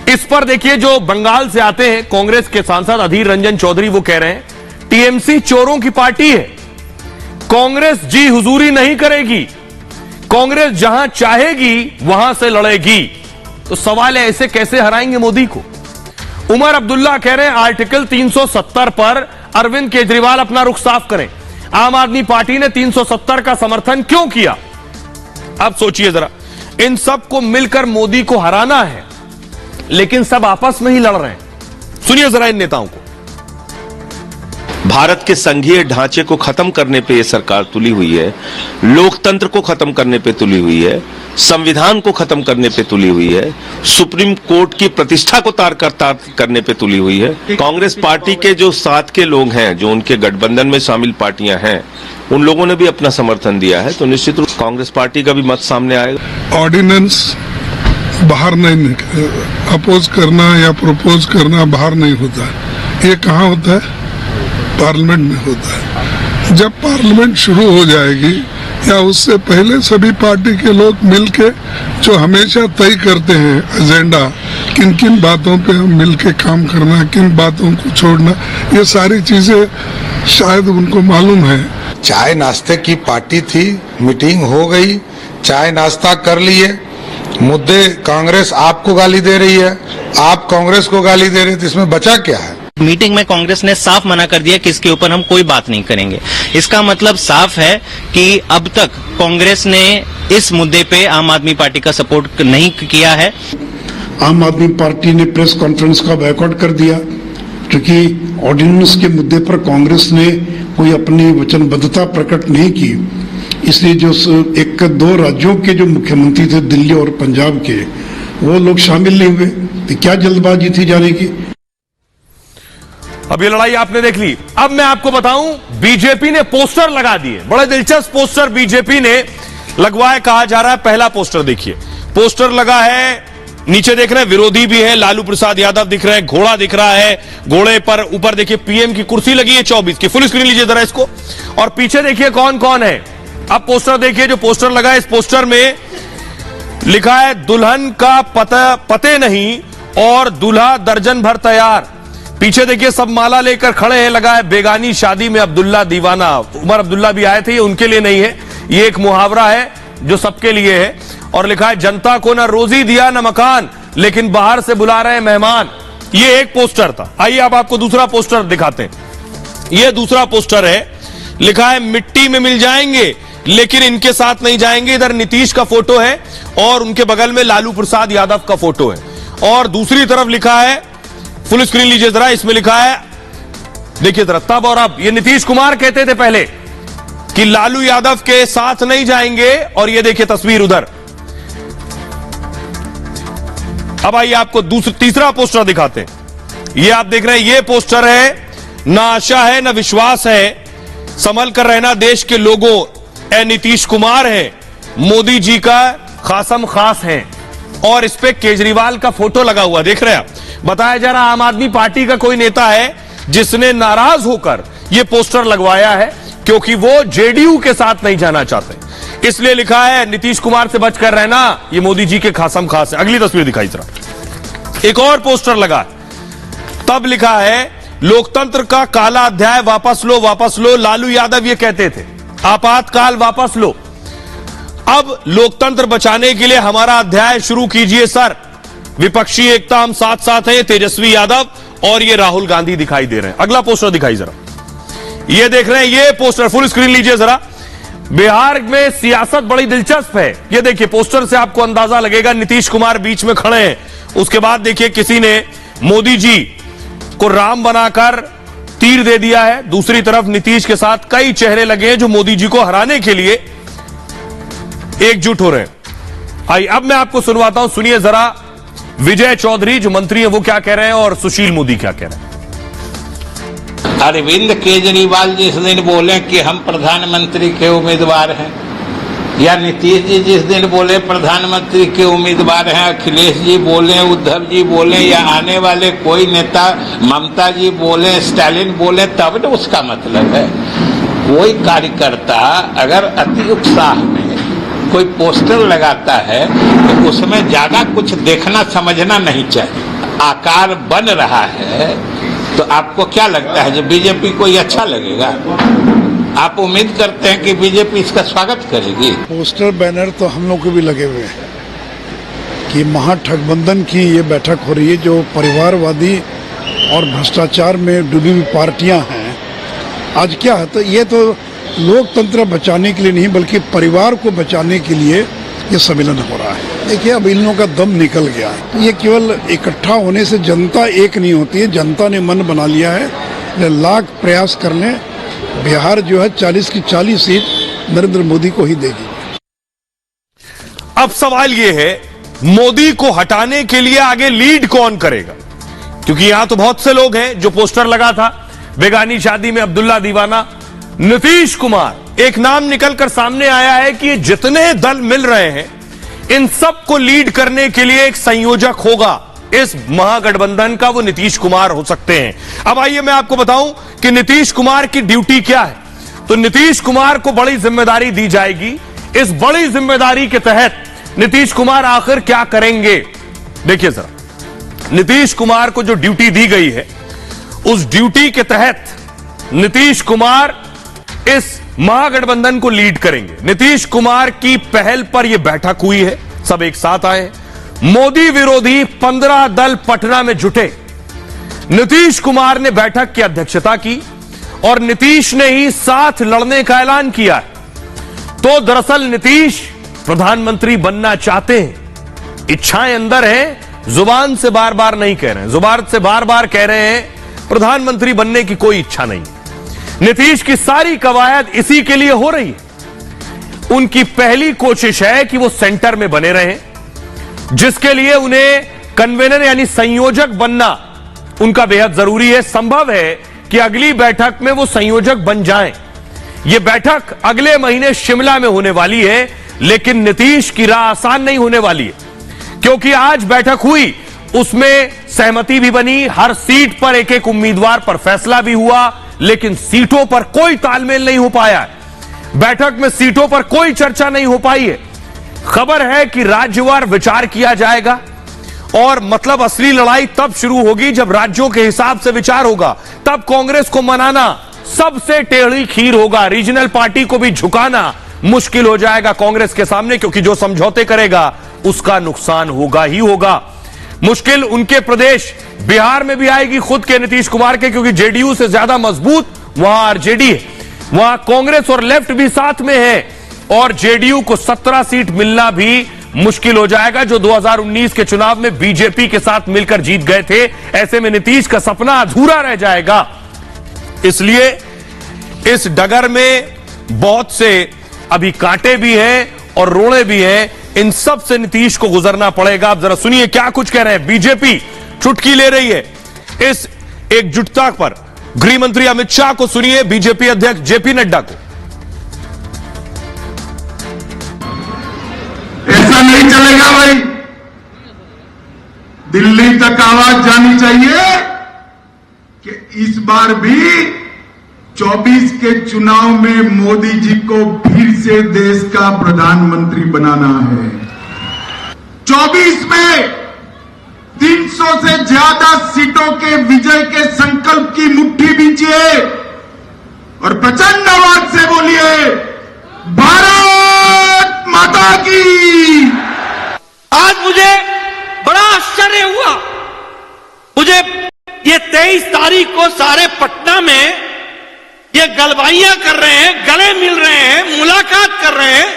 इस पर देखिए जो बंगाल से आते हैं कांग्रेस के सांसद अधीर रंजन चौधरी, वो कह रहे हैं टीएमसी चोरों की पार्टी है, कांग्रेस जी हुजूरी नहीं करेगी, कांग्रेस जहां चाहेगी वहां से लड़ेगी। तो सवाल है ऐसे कैसे हराएंगे मोदी को? उमर अब्दुल्ला कह रहे हैं आर्टिकल 370 पर अरविंद केजरीवाल अपना रुख साफ करें। आम आदमी पार्टी ने 370 का समर्थन क्यों किया? अब सोचिए जरा, इन सबको मिलकर मोदी को हराना है, लेकिन सब आपस में ही लड़ रहे हैं। सुनिए जरा इन नेताओं को। भारत के संघीय ढांचे को खत्म करने पे ये सरकार तुली हुई है, लोकतंत्र को खत्म करने पे तुली हुई है, संविधान को खत्म करने पे तुली हुई है, सुप्रीम कोर्ट की प्रतिष्ठा को तार करने पे तुली हुई है। कांग्रेस पार्टी के जो साथ के लोग हैं, जो उनके गठबंधन में शामिल पार्टियां हैं, उन लोगों ने भी अपना समर्थन दिया है, तो निश्चित रूप से कांग्रेस पार्टी का भी मत सामने आएगा। ऑर्डिनेंस बाहर नहीं अपोज करना या प्रपोज करना बाहर नहीं होता, ये कहाँ होता है? पार्लियामेंट में होता है। जब पार्लियामेंट शुरू हो जाएगी या उससे पहले सभी पार्टी के लोग मिलके जो हमेशा तय करते हैं एजेंडा, किन किन बातों पे हम मिलके काम करना, किन बातों को छोड़ना, ये सारी चीजें शायद उनको मालूम है। चाय नाश्ते की पार्टी थी, मीटिंग हो गई, चाय नाश्ता कर लिए, मुद्दे कांग्रेस आपको गाली दे रही है, आप कांग्रेस को गाली दे रहे हैं, तो इसमें बचा क्या है? मीटिंग में कांग्रेस ने साफ मना कर दिया कि इसके ऊपर हम कोई बात नहीं करेंगे। इसका मतलब साफ है कि अब तक कांग्रेस ने इस मुद्दे पे आम आदमी पार्टी का सपोर्ट नहीं किया है। आम आदमी पार्टी ने प्रेस कॉन्फ्रेंस का बायकॉट कर दिया, क्योंकि ऑर्डिनेंस के मुद्दे पर कांग्रेस ने कोई अपनी वचनबद्धता प्रकट नहीं की। इसलिए जो एक दो राज्यों के जो मुख्यमंत्री थे, दिल्ली और पंजाब के, वो लोग शामिल नहीं हुए, तो क्या जल्दबाजी थी जाने की? अब ये लड़ाई आपने देख ली। अब मैं आपको बताऊं, बीजेपी ने पोस्टर लगा दिए, बड़े दिलचस्प पोस्टर बीजेपी ने लगवाए, कहा जा रहा है। पहला पोस्टर देखिए, पोस्टर लगा है, नीचे देख रहे हैं विरोधी भी है, लालू प्रसाद यादव दिख रहे हैं, घोड़ा दिख रहा है, घोड़े पर ऊपर देखिए पीएम की कुर्सी लगी है 24 की। फुल स्क्रीन लीजिए जरा इसको, और पीछे देखिए कौन कौन है। अब पोस्टर देखिए, जो पोस्टर लगा है, इस पोस्टर में लिखा है दुल्हन का पते नहीं और दूल्हा दर्जन भर तैयार। पीछे देखिए सब माला लेकर खड़े हैं, लगा है बेगानी शादी में अब्दुल्ला दीवाना। उमर अब्दुल्ला भी आए थे, ये उनके लिए नहीं है, ये एक मुहावरा है जो सबके लिए है। और लिखा है जनता को ना रोजी दिया ना मकान, लेकिन बाहर से बुला रहे मेहमान। ये एक पोस्टर था। आइए अब आपको दूसरा पोस्टर दिखाते हैं। ये दूसरा पोस्टर है, लिखा है मिट्टी में मिल जाएंगे लेकिन इनके साथ नहीं जाएंगे। इधर नीतीश का फोटो है और उनके बगल में लालू प्रसाद यादव का फोटो है। और दूसरी तरफ लिखा है, फुल स्क्रीन लीजिए जरा, इसमें लिखा है देखिए जरा, तब और अब। ये नीतीश कुमार कहते थे पहले कि लालू यादव के साथ नहीं जाएंगे, और ये देखिए तस्वीर उधर। अब आइए आपको तीसरा पोस्टर दिखाते हैं। ये आप देख रहे हैं, ये पोस्टर है, ना आशा है ना विश्वास है, संभल कर रहना देश के लोगों, ए नीतीश कुमार है, मोदी जी का खासम खास हैं और इस पे केजरीवाल का फोटो लगा हुआ देख रहे हैं आप। बताया जा रहा आम आदमी पार्टी का कोई नेता है जिसने नाराज होकर यह पोस्टर लगवाया है क्योंकि वो जेडीयू के साथ नहीं जाना चाहते, इसलिए लिखा है नीतीश कुमार से बचकर रहना, ये मोदी जी के खासम खास है। अगली तस्वीर दिखाई जरा, एक और पोस्टर लगा, तब लिखा है लोकतंत्र का काला अध्याय वापस लो। लालू यादव ये कहते थे आपातकाल वापस लो, अब लोकतंत्र बचाने के लिए हमारा अध्याय शुरू कीजिए सर। विपक्षी एकता हम साथ साथ हैं, तेजस्वी यादव और ये राहुल गांधी दिखाई दे रहे हैं। अगला पोस्टर दिखाई जरा, ये देख रहे हैं ये पोस्टर, फुल स्क्रीन लीजिए जरा। बिहार में सियासत बड़ी दिलचस्प है, ये देखिए पोस्टर से आपको अंदाजा लगेगा। नीतीश कुमार बीच में खड़े हैं, उसके बाद देखिए किसी ने मोदी जी को राम बनाकर तीर दे दिया है, दूसरी तरफ नीतीश के साथ कई चेहरे लगे हैं जो मोदी जी को हराने के लिए एकजुट हो रहे हैं। आइए अब मैं आपको सुनवाता हूं, सुनिए जरा विजय चौधरी जो मंत्री हैं वो क्या कह रहे हैं और सुशील मोदी क्या कह रहे हैं। अरविंद केजरीवाल जिस दिन बोले कि हम प्रधानमंत्री के उम्मीदवार हैं, या नीतीश जी जिस दिन बोले प्रधानमंत्री के उम्मीदवार हैं, अखिलेश जी बोले, उद्धव जी बोले, या आने वाले कोई नेता ममता जी बोले, स्टालिन बोले, तब तो उसका मतलब है। कोई कार्यकर्ता अगर अति उत्साह में कोई पोस्टर लगाता है तो उसमें ज्यादा कुछ देखना समझना नहीं चाहिए। आकार बन रहा है तो आपको क्या लगता है जो बीजेपी को ये अच्छा लगेगा? आप उम्मीद करते हैं कि बीजेपी इसका स्वागत करेगी? पोस्टर बैनर तो हम लोग को भी लगे हुए हैं कि महागठबंधन की ये बैठक हो रही है, जो परिवारवादी और भ्रष्टाचार में डूबी हुई पार्टियां हैं। आज क्या है, तो ये तो लोकतंत्र बचाने के लिए नहीं बल्कि परिवार को बचाने के लिए ये सम्मेलन हो रहा है। देखिए अब इन लोगों का दम निकल गया है, ये केवल इकट्ठा होने से जनता एक नहीं होती है, जनता ने मन बना लिया है। लाख प्रयास कर लें, बिहार जो है 40 की 40 सीट नरेंद्र मोदी को ही देगी। अब सवाल यह है मोदी को हटाने के लिए आगे लीड कौन करेगा, क्योंकि यहां तो बहुत से लोग हैं। जो पोस्टर लगा था बेगानी शादी में अब्दुल्ला दीवाना, नीतीश कुमार एक नाम निकलकर सामने आया है कि जितने दल मिल रहे हैं इन सब को लीड करने के लिए एक संयोजक होगा इस महागठबंधन का, वो नीतीश कुमार हो सकते हैं। अब आइए मैं आपको बताऊं कि नीतीश कुमार की ड्यूटी क्या है। तो नीतीश कुमार को बड़ी जिम्मेदारी दी जाएगी। इस बड़ी जिम्मेदारी के तहत नीतीश कुमार आखिर क्या करेंगे, देखिए जरा। नीतीश कुमार को जो ड्यूटी दी गई है उस ड्यूटी के तहत नीतीश कुमार इस महागठबंधन को लीड करेंगे। नीतीश कुमार की पहल पर यह बैठक हुई है, सब एक साथ आए हैं। मोदी विरोधी 15 दल पटना में जुटे। नीतीश कुमार ने बैठक की अध्यक्षता की और नीतीश ने ही साथ लड़ने का ऐलान किया है। तो दरअसल नीतीश प्रधानमंत्री बनना चाहते हैं, इच्छाएं अंदर हैं, जुबान से बार बार नहीं कह रहे हैं। जुबान से बार बार कह रहे हैं प्रधानमंत्री बनने की कोई इच्छा नहीं। नीतीश की सारी कवायद इसी के लिए हो रही है। उनकी पहली कोशिश है कि वो सेंटर में बने रहें, जिसके लिए उन्हें कन्वेनर यानी संयोजक बनना उनका बेहद जरूरी है। संभव है कि अगली बैठक में वो संयोजक बन जाएं। यह बैठक अगले महीने शिमला में होने वाली है, लेकिन नीतीश की राह आसान नहीं होने वाली है, क्योंकि आज बैठक हुई, उसमें सहमति भी बनी, हर सीट पर एक एक उम्मीदवार पर फैसला भी हुआ, लेकिन सीटों पर कोई तालमेल नहीं हो पाया है। बैठक में सीटों पर कोई चर्चा नहीं हो पाई है। खबर है कि राज्यवार विचार किया जाएगा और मतलब असली लड़ाई तब शुरू होगी जब राज्यों के हिसाब से विचार होगा। तब कांग्रेस को मनाना सबसे टेढ़ी खीर होगा। रीजनल पार्टी को भी झुकाना मुश्किल हो जाएगा कांग्रेस के सामने, क्योंकि जो समझौते करेगा उसका नुकसान होगा ही होगा। मुश्किल उनके प्रदेश बिहार में भी आएगी खुद के नीतीश कुमार के, क्योंकि जेडीयू से ज्यादा मजबूत वहां आरजेडी है, वहां कांग्रेस और लेफ्ट भी साथ में है और जेडीयू को 17 सीट मिलना भी मुश्किल हो जाएगा, जो 2019 के चुनाव में बीजेपी के साथ मिलकर जीत गए थे। ऐसे में नीतीश का सपना अधूरा रह जाएगा। इसलिए इस डगर में बहुत से अभी कांटे भी हैं और रोड़े भी हैं, इन सब से नीतीश को गुजरना पड़ेगा। आप जरा सुनिए क्या कुछ कह रहे हैं। बीजेपी चुटकी ले रही है इस एकजुटता पर। गृह मंत्री अमित शाह को सुनिए, बीजेपी अध्यक्ष जेपी नड्डा को। नहीं चलेगा भाई, दिल्ली तक आवाज जानी चाहिए कि इस बार भी 24 के चुनाव में मोदी जी को फिर से देश का प्रधानमंत्री बनाना है। 24 में 300 से ज्यादा सीटों के विजय के संकल्प की मुट्ठी बींचिए और प्रचंड आवाज से बोलिए भारत माता की। आज मुझे बड़ा आश्चर्य हुआ, मुझे ये 23 तारीख को सारे पटना में ये गलबाइयां कर रहे हैं, गले मिल रहे हैं, मुलाकात कर रहे हैं।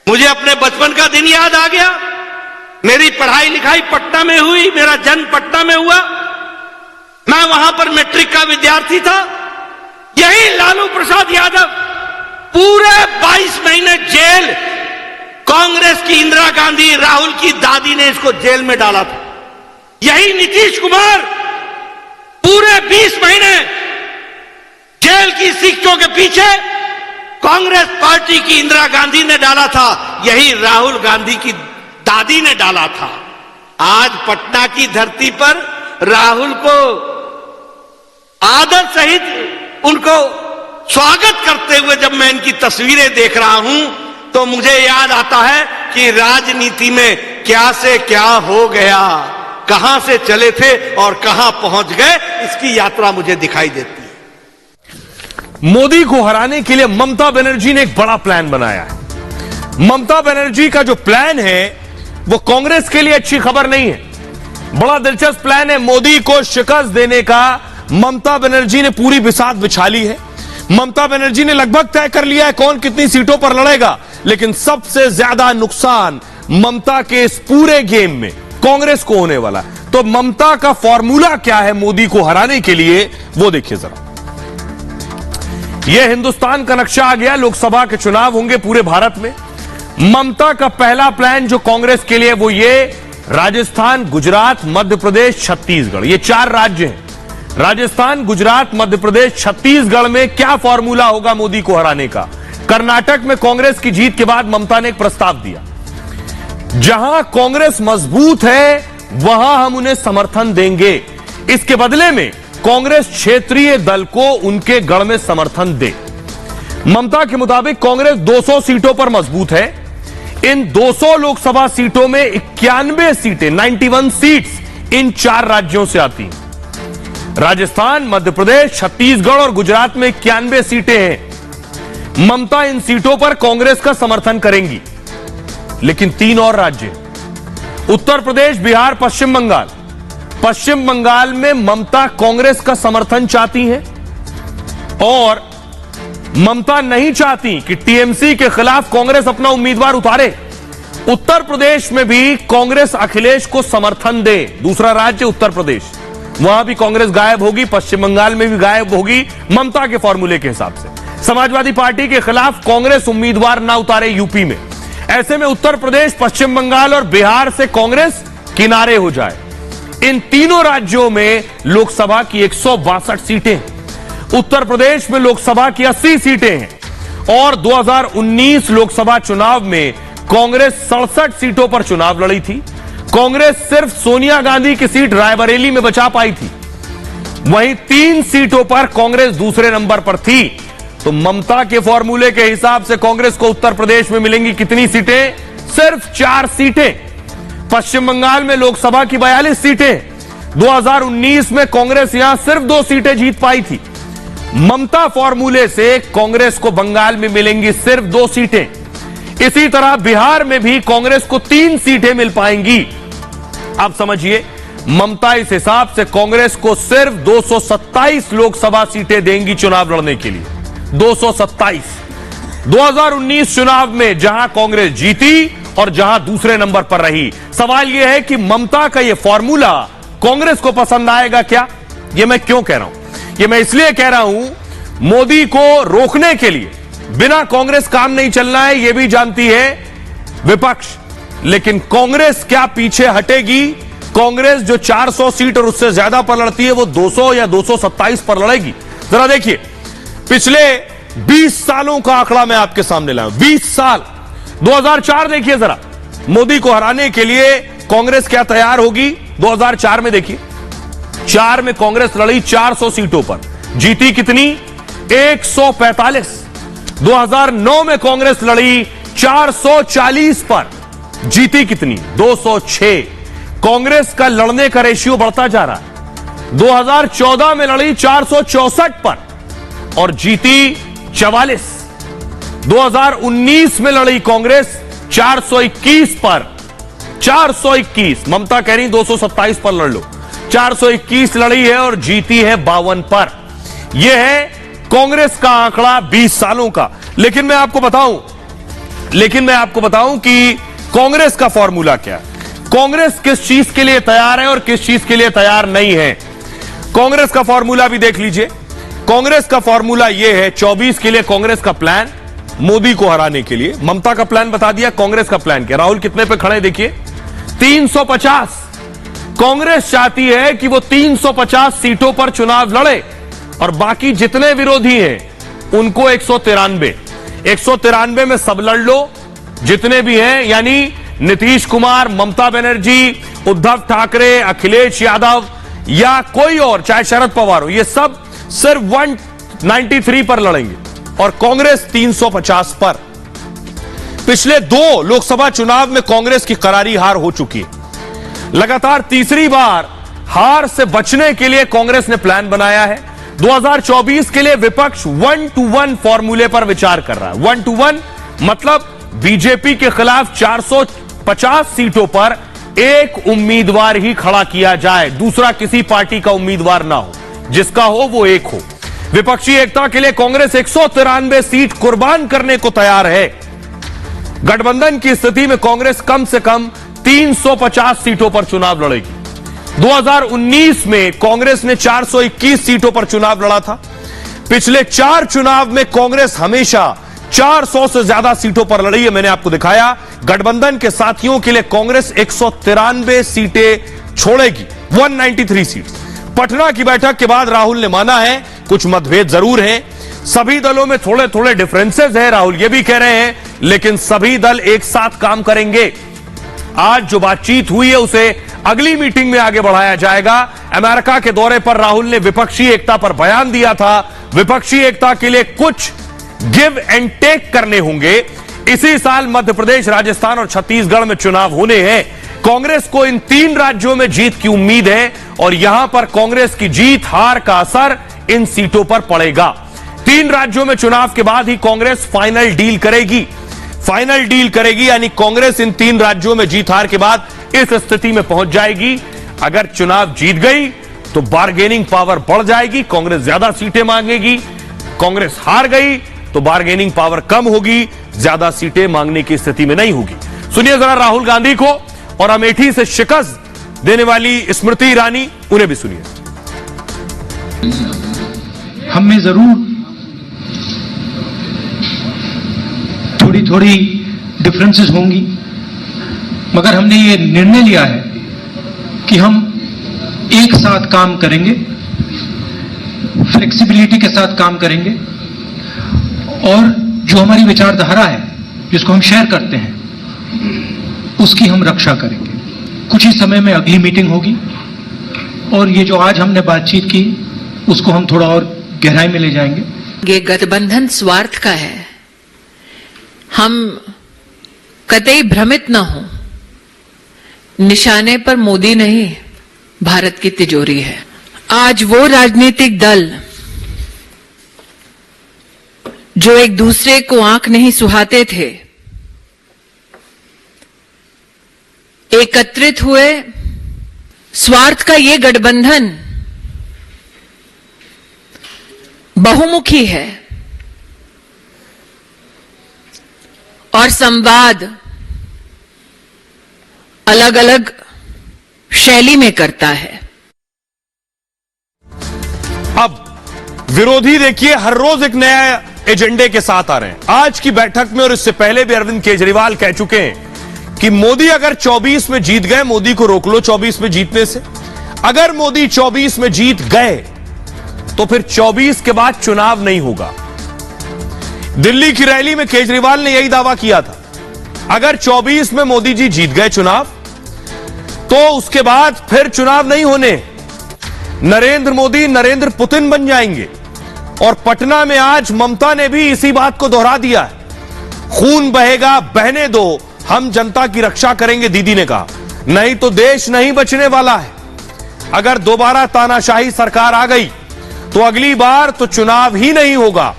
मुझे अपने बचपन का दिन याद आ गया। मेरी पढ़ाई लिखाई पटना में हुई, मेरा जन्म पटना में हुआ, मैं वहां पर मैट्रिक का विद्यार्थी था। यही लालू प्रसाद यादव पूरे 22 महीने जेल, कांग्रेस की इंदिरा गांधी, राहुल की दादी ने इसको जेल में डाला था। यही नीतीश कुमार पूरे 20 महीने जेल की शिक्षों के पीछे कांग्रेस पार्टी की इंदिरा गांधी ने डाला था, यही राहुल गांधी की दादी ने डाला था। आज पटना की धरती पर राहुल को आदर सहित उनको स्वागत करते हुए जब मैं इनकी तस्वीरें देख रहा हूं तो मुझे याद आता है कि राजनीति में क्या से क्या हो गया, कहां से चले थे और कहां पहुंच गए, इसकी यात्रा मुझे दिखाई देती है। मोदी को हराने के लिए ममता बनर्जी ने एक बड़ा प्लान बनाया है। ममता बनर्जी का जो प्लान है वो कांग्रेस के लिए अच्छी खबर नहीं है। बड़ा दिलचस्प प्लान है मोदी को शिकस्त देने का। ममता बनर्जी ने पूरी बिसात बिछा ली है। ममता बनर्जी ने लगभग तय कर लिया है कौन कितनी सीटों पर लड़ेगा, लेकिन सबसे ज्यादा नुकसान ममता के इस पूरे गेम में कांग्रेस को होने वाला है। तो ममता का फॉर्मूला क्या है मोदी को हराने के लिए, वो देखिए जरा। यह हिंदुस्तान का नक्शा आ गया। लोकसभा के चुनाव होंगे पूरे भारत में। ममता का पहला प्लान जो कांग्रेस के लिए वो ये राजस्थान, गुजरात, मध्य प्रदेश, छत्तीसगढ़, ये 4 राज्य हैं। राजस्थान, गुजरात, मध्य प्रदेश, छत्तीसगढ़ में क्या फॉर्मूला होगा मोदी को हराने का। कर्नाटक में कांग्रेस की जीत के बाद ममता ने एक प्रस्ताव दिया, जहां कांग्रेस मजबूत है वहां हम उन्हें समर्थन देंगे, इसके बदले में कांग्रेस क्षेत्रीय दल को उनके गढ़ में समर्थन दे। ममता के मुताबिक कांग्रेस 200 सीटों पर मजबूत है। इन 200 लोकसभा सीटों में 91 सीटें, 91 सीट्स इन 4 राज्यों से आती हैं। राजस्थान, मध्य प्रदेश, छत्तीसगढ़ और गुजरात में 91 सीटें हैं। ममता इन सीटों पर कांग्रेस का समर्थन करेंगी। लेकिन 3 और राज्य, उत्तर प्रदेश, बिहार, पश्चिम बंगाल। पश्चिम बंगाल में ममता कांग्रेस का समर्थन चाहती हैं और ममता नहीं चाहती कि टीएमसी के खिलाफ कांग्रेस अपना उम्मीदवार उतारे। उत्तर प्रदेश में भी कांग्रेस अखिलेश को समर्थन दे। दूसरा राज्य उत्तर प्रदेश, वहां भी कांग्रेस गायब होगी, पश्चिम बंगाल में भी गायब होगी ममता के फॉर्मूले के हिसाब से। समाजवादी पार्टी के खिलाफ कांग्रेस उम्मीदवार ना उतारे यूपी में। ऐसे में उत्तर प्रदेश, पश्चिम बंगाल और बिहार से कांग्रेस किनारे हो जाए। इन तीनों राज्यों में लोकसभा की 162 सीटें हैं। उत्तर प्रदेश में लोकसभा की 80 सीटें हैं और 2019 लोकसभा चुनाव में कांग्रेस 67 सीटों पर चुनाव लड़ी थी। कांग्रेस सिर्फ सोनिया गांधी की सीट रायबरेली में बचा पाई थी। वहीं 3 सीटों पर कांग्रेस दूसरे नंबर पर थी। तो ममता के फॉर्मूले के हिसाब से कांग्रेस को उत्तर प्रदेश में मिलेंगी कितनी सीटें? सिर्फ 4 सीटें। पश्चिम बंगाल में लोकसभा की 42 सीटें। 2019 में कांग्रेस यहां सिर्फ 2 सीटें जीत पाई थी। ममता फॉर्मूले से कांग्रेस को बंगाल में मिलेंगी सिर्फ 2 सीटें। इसी तरह बिहार में भी कांग्रेस को 3 सीटें मिल पाएंगी। आप समझिए, ममता इस हिसाब से कांग्रेस को सिर्फ 227 लोकसभा सीटें देंगी चुनाव लड़ने के लिए। 227। 2019 चुनाव में जहां कांग्रेस जीती और जहां दूसरे नंबर पर रही। सवाल यह है कि ममता का यह फॉर्मूला कांग्रेस को पसंद आएगा क्या? यह मैं क्यों कह रहा हूं? यह मैं इसलिए कह रहा हूं, मोदी को रोकने के लिए बिना कांग्रेस काम नहीं चलना है, यह भी जानती है विपक्ष। लेकिन कांग्रेस क्या पीछे हटेगी? कांग्रेस जो 400 सीट और उससे ज्यादा पर लड़ती है वो 200 या 227 पर लड़ेगी। जरा देखिए, पिछले 20 सालों का आंकड़ा मैं आपके सामने लाया हूं। 20 साल। 2004 देखिए जरा, मोदी को हराने के लिए कांग्रेस क्या तैयार होगी? 2004 में देखिए, 4 में कांग्रेस लड़ी 400 सीटों पर, जीती कितनी? 145। 2009 में कांग्रेस लड़ी 440 पर, जीती कितनी? 206। कांग्रेस का लड़ने का रेशियो बढ़ता जा रहा है। 2014 में लड़ी 464 पर और जीती 44। 2019 में लड़ी कांग्रेस 421 पर, 421। ममता कह रही 227 पर लड़ लो, 421 लड़ी है और जीती है 52 पर। यह है कांग्रेस का आंकड़ा 20 सालों का। लेकिन मैं आपको बताऊं कि कांग्रेस का फॉर्मूला क्या है, कांग्रेस किस चीज के लिए तैयार है और किस चीज के लिए तैयार नहीं है। कांग्रेस का फॉर्मूला भी देख लीजिए। कांग्रेस का फॉर्मूला यह है, 24 के लिए कांग्रेस का प्लान मोदी को हराने के लिए। ममता का प्लान बता दिया, कांग्रेस का प्लान क्या? राहुल कितने पे खड़े देखिए, 350। कांग्रेस चाहती है कि वो 350 सीटों पर चुनाव लड़े और बाकी जितने विरोधी हैं उनको 193 में सब लड़ लो, जितने भी हैं, यानी नीतीश कुमार, ममता बनर्जी, उद्धव ठाकरे, अखिलेश यादव या कोई और, चाहे शरद पवार हो, ये सब सिर्फ 193 पर लड़ेंगे और कांग्रेस 350 पर। पिछले 2 लोकसभा चुनाव में कांग्रेस की करारी हार हो चुकी है। लगातार तीसरी बार हार से बचने के लिए कांग्रेस ने प्लान बनाया है। 2024 के लिए विपक्ष 1-to-1 फॉर्मूले पर विचार कर रहा है। 1-to-1 मतलब बीजेपी के खिलाफ 450 सीटों पर एक उम्मीदवार ही खड़ा किया जाए, दूसरा किसी पार्टी का उम्मीदवार ना हो, जिसका हो वो एक हो। विपक्षी एकता के लिए कांग्रेस 193 सीट कुर्बान करने को तैयार है। गठबंधन की स्थिति में कांग्रेस कम से कम 350 सीटों पर चुनाव लड़ेगी। 2019 में कांग्रेस ने 421 सीटों पर चुनाव लड़ा था। पिछले 4 चुनाव में कांग्रेस हमेशा 400 से ज्यादा सीटों पर लड़ी है। मैंने आपको दिखाया। गठबंधन के साथियों के लिए कांग्रेस 193 सीटें छोड़ेगी, 193 सीट। पटना की बैठक के बाद राहुल ने माना है कुछ मतभेद जरूर हैं, सभी दलों में थोड़े थोड़े डिफरेंसेस हैं, राहुल ये भी कह रहे हैं, लेकिन सभी दल एक साथ काम करेंगे। आज जो बातचीत हुई है उसे अगली मीटिंग में आगे बढ़ाया जाएगा। अमेरिका के दौरे पर राहुल ने विपक्षी एकता पर बयान दिया था। विपक्षी एकता के लिए कुछ गिव एंड टेक करने होंगे। इसी साल मध्य प्रदेश, राजस्थान और छत्तीसगढ़ में चुनाव होने हैं। कांग्रेस को इन 3 राज्यों में जीत की उम्मीद है और यहां पर कांग्रेस की जीत हार का असर इन सीटों पर पड़ेगा। 3 राज्यों में चुनाव के बाद ही कांग्रेस फाइनल डील करेगी। फाइनल डील करेगी यानी कांग्रेस इन 3 राज्यों में जीत हार के बाद इस स्थिति में पहुंच जाएगी। अगर चुनाव जीत गई तो बार्गेनिंग पावर बढ़ जाएगी, कांग्रेस ज्यादा सीटें मांगेगी। कांग्रेस हार गई तो बार्गेनिंग पावर कम होगी, ज्यादा सीटें मांगने की स्थिति में नहीं होगी। सुनिए जरा राहुल गांधी को और अमेठी से शिकस्त देने वाली स्मृति ईरानी, उन्हें भी सुनिए। हम में जरूर थोड़ी थोड़ी डिफरेंसेस होंगी, मगर हमने ये निर्णय लिया है कि हम एक साथ काम करेंगे, फ्लेक्सिबिलिटी के साथ काम करेंगे और जो हमारी विचारधारा है, जिसको हम शेयर करते हैं, उसकी हम रक्षा करेंगे। कुछ ही समय में अगली मीटिंग होगी और ये जो आज हमने बातचीत की उसको हम थोड़ा और गहराई में ले जाएंगे। ये गठबंधन स्वार्थ का है, हम कतई भ्रमित न हो। निशाने पर मोदी नहीं, भारत की तिजोरी है। आज वो राजनीतिक दल जो एक दूसरे को आंख नहीं सुहाते थे, एकत्रित हुए। स्वार्थ का ये गठबंधन बहुमुखी है और संवाद अलग अलग शैली में करता है। अब विरोधी देखिए हर रोज एक नया एजेंडे के साथ आ रहे हैं। आज की बैठक में और इससे पहले भी अरविंद केजरीवाल कह चुके हैं कि मोदी अगर 24 में जीत गए, मोदी को रोक लो 24 में जीतने से। अगर मोदी 24 में जीत गए तो फिर 24 के बाद चुनाव नहीं होगा। दिल्ली की रैली में केजरीवाल ने यही दावा किया था अगर 24 में मोदी जी जीत गए चुनाव तो उसके बाद फिर चुनाव नहीं होने, नरेंद्र मोदी नरेंद्र पुतिन बन जाएंगे। और पटना में आज ममता ने भी इसी बात को दोहरा दिया है। खून बहेगा बहने दो, हम जनता की रक्षा करेंगे, दीदी ने कहा, नहीं तो देश नहीं बचने वाला है। अगर दोबारा तानाशाही सरकार आ गई तो अगली बार तो चुनाव ही नहीं होगा।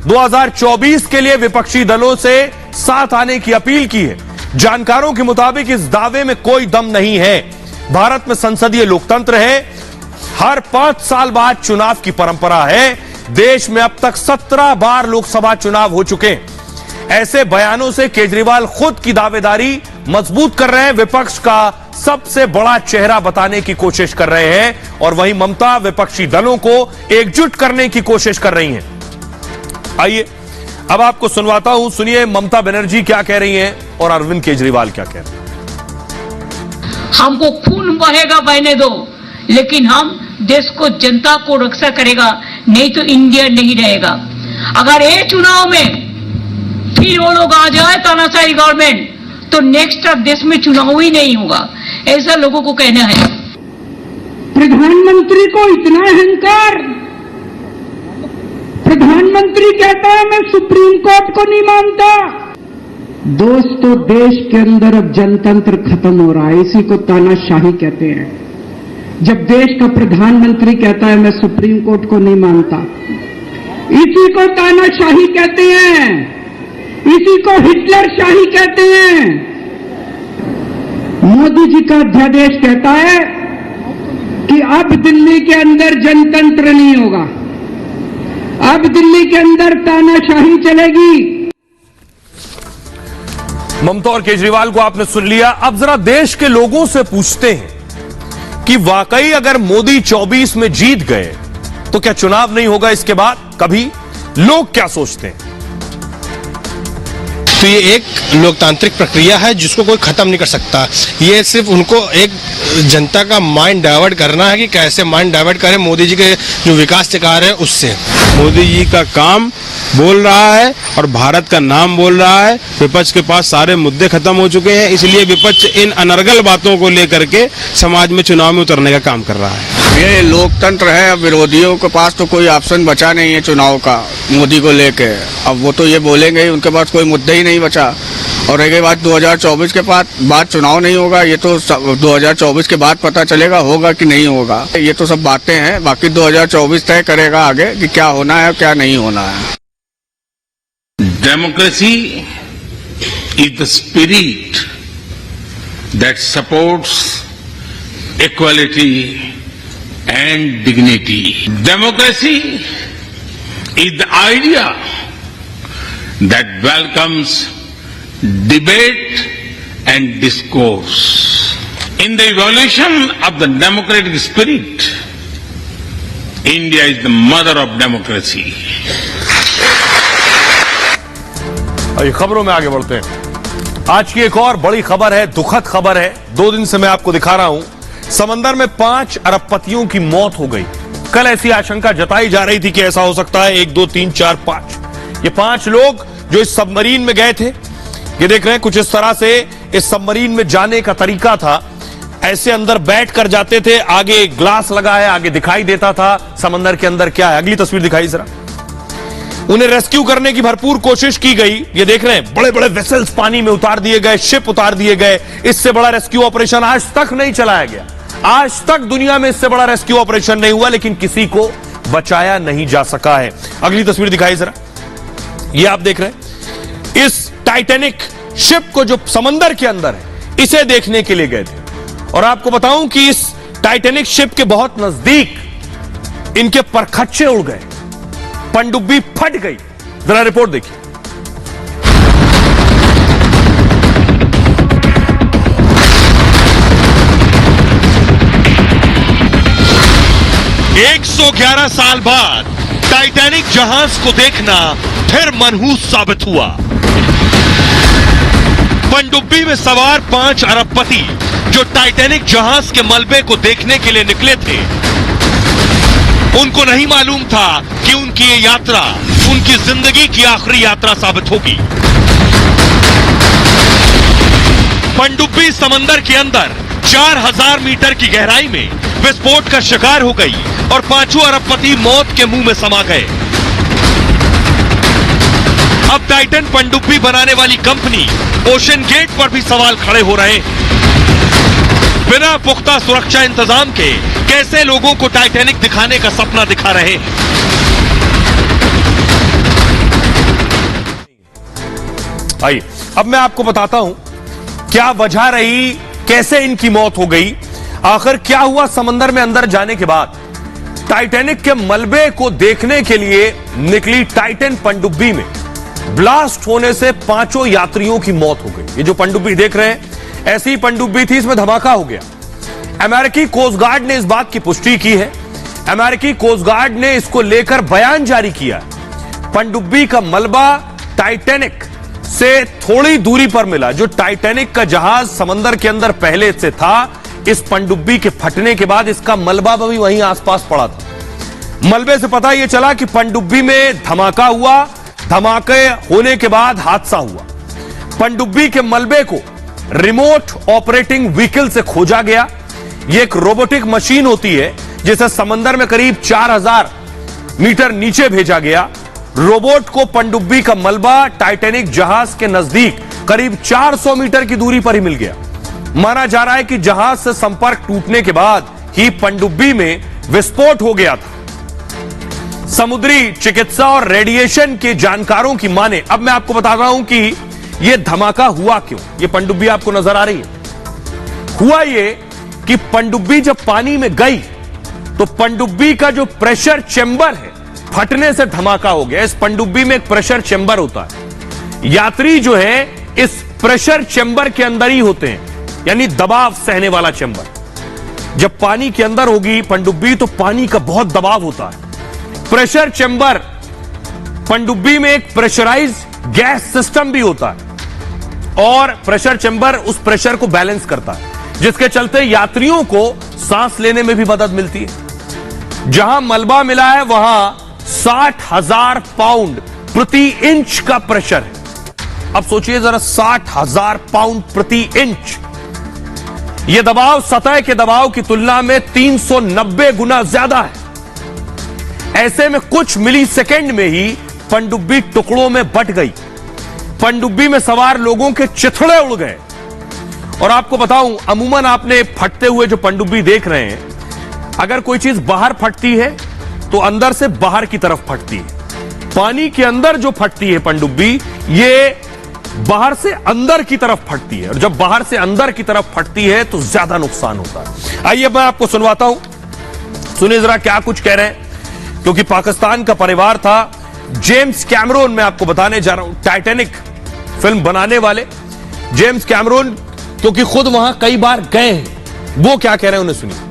2024 के लिए विपक्षी दलों से साथ आने की अपील की है। जानकारों के मुताबिक इस दावे में कोई दम नहीं है। भारत में संसदीय लोकतंत्र है, हर 5 साल बाद चुनाव की परंपरा है। देश में अब तक 17 बार लोकसभा चुनाव हो चुके हैं। ऐसे बयानों से केजरीवाल खुद की दावेदारी मजबूत कर रहे हैं, विपक्ष का सबसे बड़ा चेहरा बताने की कोशिश कर रहे हैं, और वहीं ममता विपक्षी दलों को एकजुट करने की कोशिश कर रही हैं। आइए अब आपको सुनवाता हूं, सुनिए ममता बनर्जी क्या कह रही हैं और अरविंद केजरीवाल क्या कह रहे हैं। हमको खून बहेगा बहने दो, लेकिन हम देश को, जनता को रक्षा करेगा, नहीं तो इंडिया नहीं रहेगा। अगर ये चुनाव में फिर वो लोग आ जाए तानाशाही गवर्नमेंट, तो नेक्स्ट अब देश में चुनाव ही नहीं होगा, ऐसा लोगों को कहना है। प्रधानमंत्री को इतना अहंकार, प्रधानमंत्री कहता है मैं सुप्रीम कोर्ट को नहीं मानता। दोस्तों, देश के अंदर अब जनतंत्र खत्म हो रहा है, इसी को तानाशाही कहते हैं। जब देश का प्रधानमंत्री कहता है मैं सुप्रीम कोर्ट को नहीं मानता, इसी को तानाशाही कहते हैं, इसी को हिटलर शाही कहते हैं। मोदी जी का अध्यादेश कहता है कि अब दिल्ली के अंदर जनतंत्र नहीं होगा, अब दिल्ली के अंदर तानाशाही चलेगी। ममता और केजरीवाल को आपने सुन लिया। अब जरा देश के लोगों से पूछते हैं कि वाकई अगर मोदी 24 में जीत गए तो क्या चुनाव नहीं होगा इसके बाद कभी? लोग क्या सोचते हैं? तो ये एक लोकतांत्रिक प्रक्रिया है जिसको कोई खत्म नहीं कर सकता। ये सिर्फ उनको एक जनता का माइंड डाइवर्ट करना है कि कैसे माइंड डाइवर्ट करें मोदी जी के जो विकास के कार्य है उससे। मोदी जी का काम बोल रहा है और भारत का नाम बोल रहा है। विपक्ष के पास सारे मुद्दे खत्म हो चुके हैं, इसलिए विपक्ष इन अनर्गल बातों को लेकर के समाज में चुनाव में उतरने का काम कर रहा है। ये लोकतंत्र है, अब विरोधियों के पास तो कोई ऑप्शन बचा नहीं है चुनाव का मोदी को लेके। अब वो तो ये बोलेंगे ही, उनके पास कोई मुद्दा ही नहीं बचा। और रह गई बात 2024 के बाद चुनाव नहीं होगा, ये तो 2024 के बाद पता चलेगा होगा कि नहीं होगा। ये तो सब बातें हैं, बाकी 2024 तय करेगा आगे कि क्या होना है और क्या नहीं होना है। Democracy is the spirit that supports equality and dignity. Democracy is the idea that welcomes debate and discourse. In the evolution of the democratic spirit, India is the mother of democracy. आइए खबरों में आगे बढ़ते हैं। आज की एक और बड़ी खबर है, दुखद खबर है। 2 दिन से मैं आपको दिखा रहा हूं, समंदर में 5 अरबपतियों की मौत हो गई। कल ऐसी आशंका जताई जा रही थी कि ऐसा हो सकता है 1, 2, 3, 4, 5। ये 5 लोग जो इस सबमरीन में गए थे, ये देख रहे हैं कुछ इस तरह से इस सबमरीन में जाने का तरीका था। ऐसे अंदर बैठ कर जाते थे, आगे ग्लास लगा है, आगे दिखाई देता था समंदर के अंदर क्या है। अगली तस्वीर दिखाई जरा। उन्हें रेस्क्यू करने की भरपूर कोशिश की गई। ये देख रहे हैं बड़े बड़े वेसल्स पानी में उतार दिए गए, शिप उतार दिए गए। इससे बड़ा रेस्क्यू ऑपरेशन आज तक नहीं चलाया गया। आज तक दुनिया में इससे बड़ा रेस्क्यू ऑपरेशन नहीं हुआ, लेकिन किसी को बचाया नहीं जा सका है। अगली तस्वीर दिखाई जरा। ये आप देख रहे हैं इस टाइटैनिक शिप को जो समंदर के अंदर है, इसे देखने के लिए गए थे। और आपको बताऊं कि इस टाइटैनिक शिप के बहुत नजदीक इनके परखच्चे उड़ गए, पनडुब्बी फट गई। जरा रिपोर्ट देखिए। 111 साल बाद टाइटैनिक जहाज को देखना फिर मनहूस साबित हुआ। पनडुब्बी में सवार 5 अरबपति जो टाइटैनिक जहाज के मलबे को देखने के लिए निकले थे, उनको नहीं मालूम था कि उनकी ये यात्रा उनकी जिंदगी की आखिरी यात्रा साबित होगी। पनडुब्बी समंदर के अंदर 4000 मीटर की गहराई में विस्फोट का शिकार हो गई और 5 अरबपति मौत के मुंह में समा गए। अब टाइटन पनडुब्बी बनाने वाली कंपनी ओशन गेट पर भी सवाल खड़े हो रहे हैं। बिना पुख्ता सुरक्षा इंतजाम के कैसे लोगों को टाइटैनिक दिखाने का सपना दिखा रहे हैं। आइए अब मैं आपको बताता हूं क्या वजह रही, कैसे इनकी मौत हो गई, आखिर क्या हुआ समंदर में अंदर जाने के बाद। टाइटैनिक के मलबे को देखने के लिए निकली टाइटन पनडुब्बी में ब्लास्ट होने से 5 यात्रियों की मौत हो गई। ये जो पनडुब्बी देख रहे हैं ऐसी ही पनडुब्बी थी, इसमें धमाका हो गया। अमेरिकी कोस्ट गार्ड ने इस बात की पुष्टि की है। अमेरिकी कोस्ट गार्ड ने इसको लेकर बयान जारी किया। पनडुब्बी का मलबा टाइटैनिक से थोड़ी दूरी पर मिला। जो टाइटैनिक का जहाज समंदर के अंदर पहले से था, इस पनडुब्बी के फटने के बाद इसका मलबा भी वहीं आसपास पड़ा था। मलबे से पता यह चला कि पनडुब्बी में धमाका हुआ। धमाके होने के बाद हादसा हुआ। पनडुब्बी के मलबे को रिमोट ऑपरेटिंग व्हीकल से खोजा गया। यह एक रोबोटिक मशीन होती है जिसे समंदर में करीब 4000 मीटर नीचे भेजा गया। रोबोट को पनडुब्बी का मलबा टाइटैनिक जहाज के नजदीक करीब 400 मीटर की दूरी पर ही मिल गया। माना जा रहा है कि जहाज से संपर्क टूटने के बाद ही पनडुब्बी में विस्फोट हो गया था। समुद्री चिकित्सा और रेडिएशन के जानकारों की माने, अब मैं आपको बता रहा हूं कि यह धमाका हुआ क्यों। यह पनडुब्बी आपको नजर आ रही है। हुआ यह कि पनडुब्बी जब पानी में गई तो पनडुब्बी का जो प्रेशर चेंबर है फटने से धमाका हो गया। इस पनडुब्बी में एक प्रेशर चेंबर होता है। यात्री जो है इस प्रेशर चेंबर के अंदर ही होते हैं, यानी दबाव सहने वाला चेंबर। जब पानी के अंदर होगी पनडुब्बी तो पानी का बहुत दबाव होता है। प्रेशर चेंबर, पनडुब्बी में एक प्रेशराइज गैस सिस्टम भी होता है और प्रेशर चेंबर उस प्रेशर को बैलेंस करता है, जिसके चलते यात्रियों को सांस लेने में भी मदद मिलती है। जहां मलबा मिला है वहां 60,000 पाउंड प्रति इंच का प्रेशर है। अब सोचिए जरा, 60,000 पाउंड प्रति इंच। यह दबाव सतह के दबाव की तुलना में 390 गुना ज्यादा है। ऐसे में कुछ मिली सेकेंड में ही पनडुब्बी टुकड़ों में बट गई। पनडुब्बी में सवार लोगों के चिथड़े उड़ गए। और आपको बताऊं, अमूमन आपने फटते हुए जो पनडुब्बी देख रहे हैं, अगर कोई चीज बाहर फटती है तो अंदर से बाहर की तरफ फटती है। पानी के अंदर जो फटती है पनडुब्बी, ये बाहर से अंदर की तरफ फटती है। और जब बाहर से अंदर की तरफ फटती है तो ज्यादा नुकसान होता है। आइए मैं आपको सुनवाता हूं, सुनिए जरा क्या कुछ कह रहे हैं। क्योंकि पाकिस्तान का परिवार था जेम्स कैमरून, मैं आपको बताने जा रहा हूं, टाइटैनिक फिल्म बनाने वाले जेम्स कैमरून, क्योंकि खुद वहां कई बार गए हैं। वो क्या कह रहे हैं उन्हें सुनिए।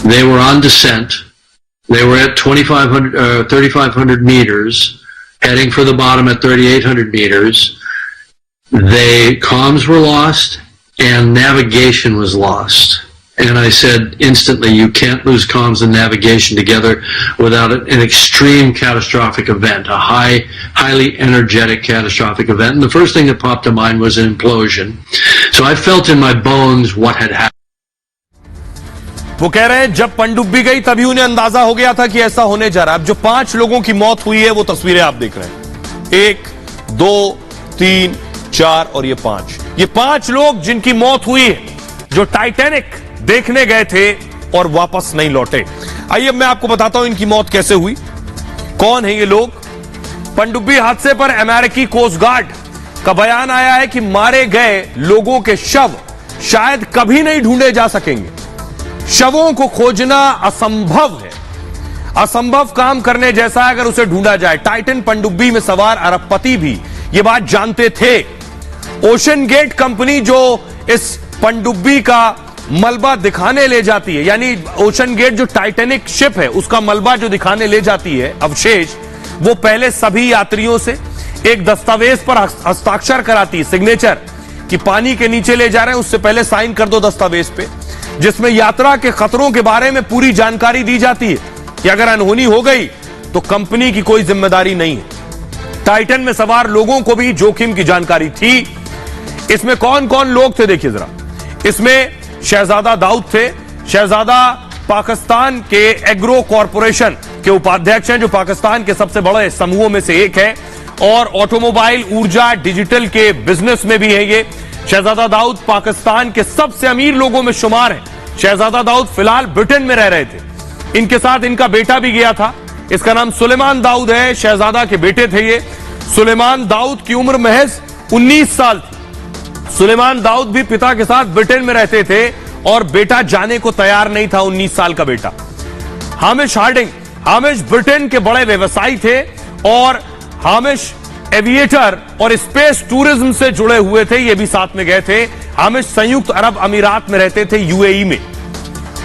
They were on descent. They were at 3,500 meters, heading for the bottom at 3,800 meters. Comms were lost and navigation was lost. And I said instantly, you can't lose comms and navigation together without an extreme catastrophic event, a highly energetic catastrophic event. And the first thing that popped to mind was an implosion. So I felt in my bones what had happened. वो कह रहे हैं जब पनडुब्बी गई तभी उन्हें अंदाजा हो गया था कि ऐसा होने जा रहा है। अब जो 5 लोगों की मौत हुई है वो तस्वीरें आप देख रहे हैं। 1, 2, 3, 4 और ये 5। ये 5 लोग जिनकी मौत हुई है, जो टाइटैनिक देखने गए थे और वापस नहीं लौटे। आइए मैं आपको बताता हूं इनकी मौत कैसे हुई, कौन है ये लोग। पनडुब्बी हादसे पर अमेरिकी कोस्ट गार्ड का बयान आया है कि मारे गए लोगों के शव शायद कभी नहीं ढूंढे जा सकेंगे। शवों को खोजना असंभव है, असंभव काम करने जैसा है अगर उसे ढूंढा जाए। टाइटन पनडुब्बी में सवार अरबपति भी यह बात जानते थे। ओशन गेट कंपनी जो इस पनडुब्बी का मलबा दिखाने ले जाती है, यानी ओशन गेट जो टाइटैनिक शिप है उसका मलबा जो दिखाने ले जाती है अवशेष, वो पहले सभी यात्रियों से एक दस्तावेज पर हस्ताक्षर कराती है, सिग्नेचर, कि पानी के नीचे ले जा रहे हैं, उससे पहले साइन कर दो दस्तावेज पे, जिसमें यात्रा के खतरों के बारे में पूरी जानकारी दी जाती है कि अगर अनहोनी हो गई तो कंपनी की कोई जिम्मेदारी नहीं है। टाइटन में सवार लोगों को भी जोखिम की जानकारी थी। इसमें कौन कौन लोग थे देखिए जरा। इसमें शहजादा दाऊद थे। शहजादा पाकिस्तान के एग्रो कॉरपोरेशन के उपाध्यक्ष हैं, जो पाकिस्तान के सबसे बड़े समूहों में से एक है, और ऑटोमोबाइल, ऊर्जा, डिजिटल के बिजनेस में भी है ये। शहजादा दाऊद पाकिस्तान के सबसे अमीर लोगों में शुमार हैं। शहजादा दाऊद फिलहाल ब्रिटेन में रह रहे थे। इनके साथ इनका बेटा भी गया था। इसका नाम सुलेमान दाऊद है। शहजादा के बेटे थे ये। सुलेमान दाऊद की उम्र महज 19 साल थी। सुलेमान दाऊद भी पिता के साथ ब्रिटेन में रहते थे और बेटा जाने को तैयार नहीं था, 19 साल का बेटा। हामिश हार्डिंग, हामिश ब्रिटेन के बड़े व्यवसायी थे और हामिश एविएटर और स्पेस टूरिज्म से जुड़े हुए थे, ये भी साथ में गए थे। हामिश संयुक्त अरब अमीरात में रहते थे, यूएई में,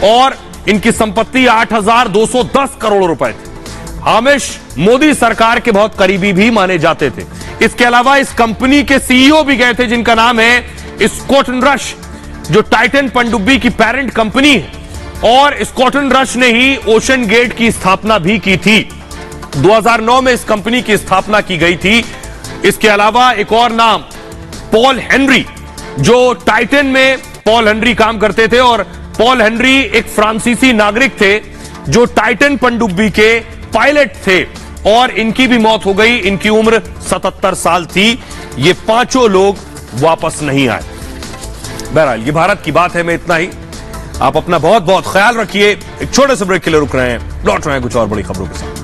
और इनकी संपत्ति 8,210 करोड़ रुपए थी। हामिश मोदी सरकार के बहुत करीबी भी माने जाते थे। इसके अलावा इस कंपनी के सीईओ भी गए थे, जिनका नाम है स्कॉटन रश, जो टाइटन पनडुब्बी की पेरेंट कंपनी है, और स्कॉटन रश ने ही ओशन गेट की स्थापना भी की थी। 2009 में इस कंपनी की स्थापना की गई थी। इसके अलावा एक और नाम पॉल हेनरी, जो टाइटन में पॉल हेनरी काम करते थे, और पॉल हेनरी एक फ्रांसीसी नागरिक थे जो टाइटन पनडुब्बी के पायलट थे, और इनकी भी मौत हो गई। इनकी उम्र 77 साल थी। ये पांचों लोग वापस नहीं आए। बहरहाल ये भारत की बात है। मैं इतना ही। आप अपना बहुत बहुत ख्याल रखिए। एक छोटे से ब्रेक के लिए रुक रहे हैं, लौट रहे हैं कुछ और बड़ी खबरों के साथ।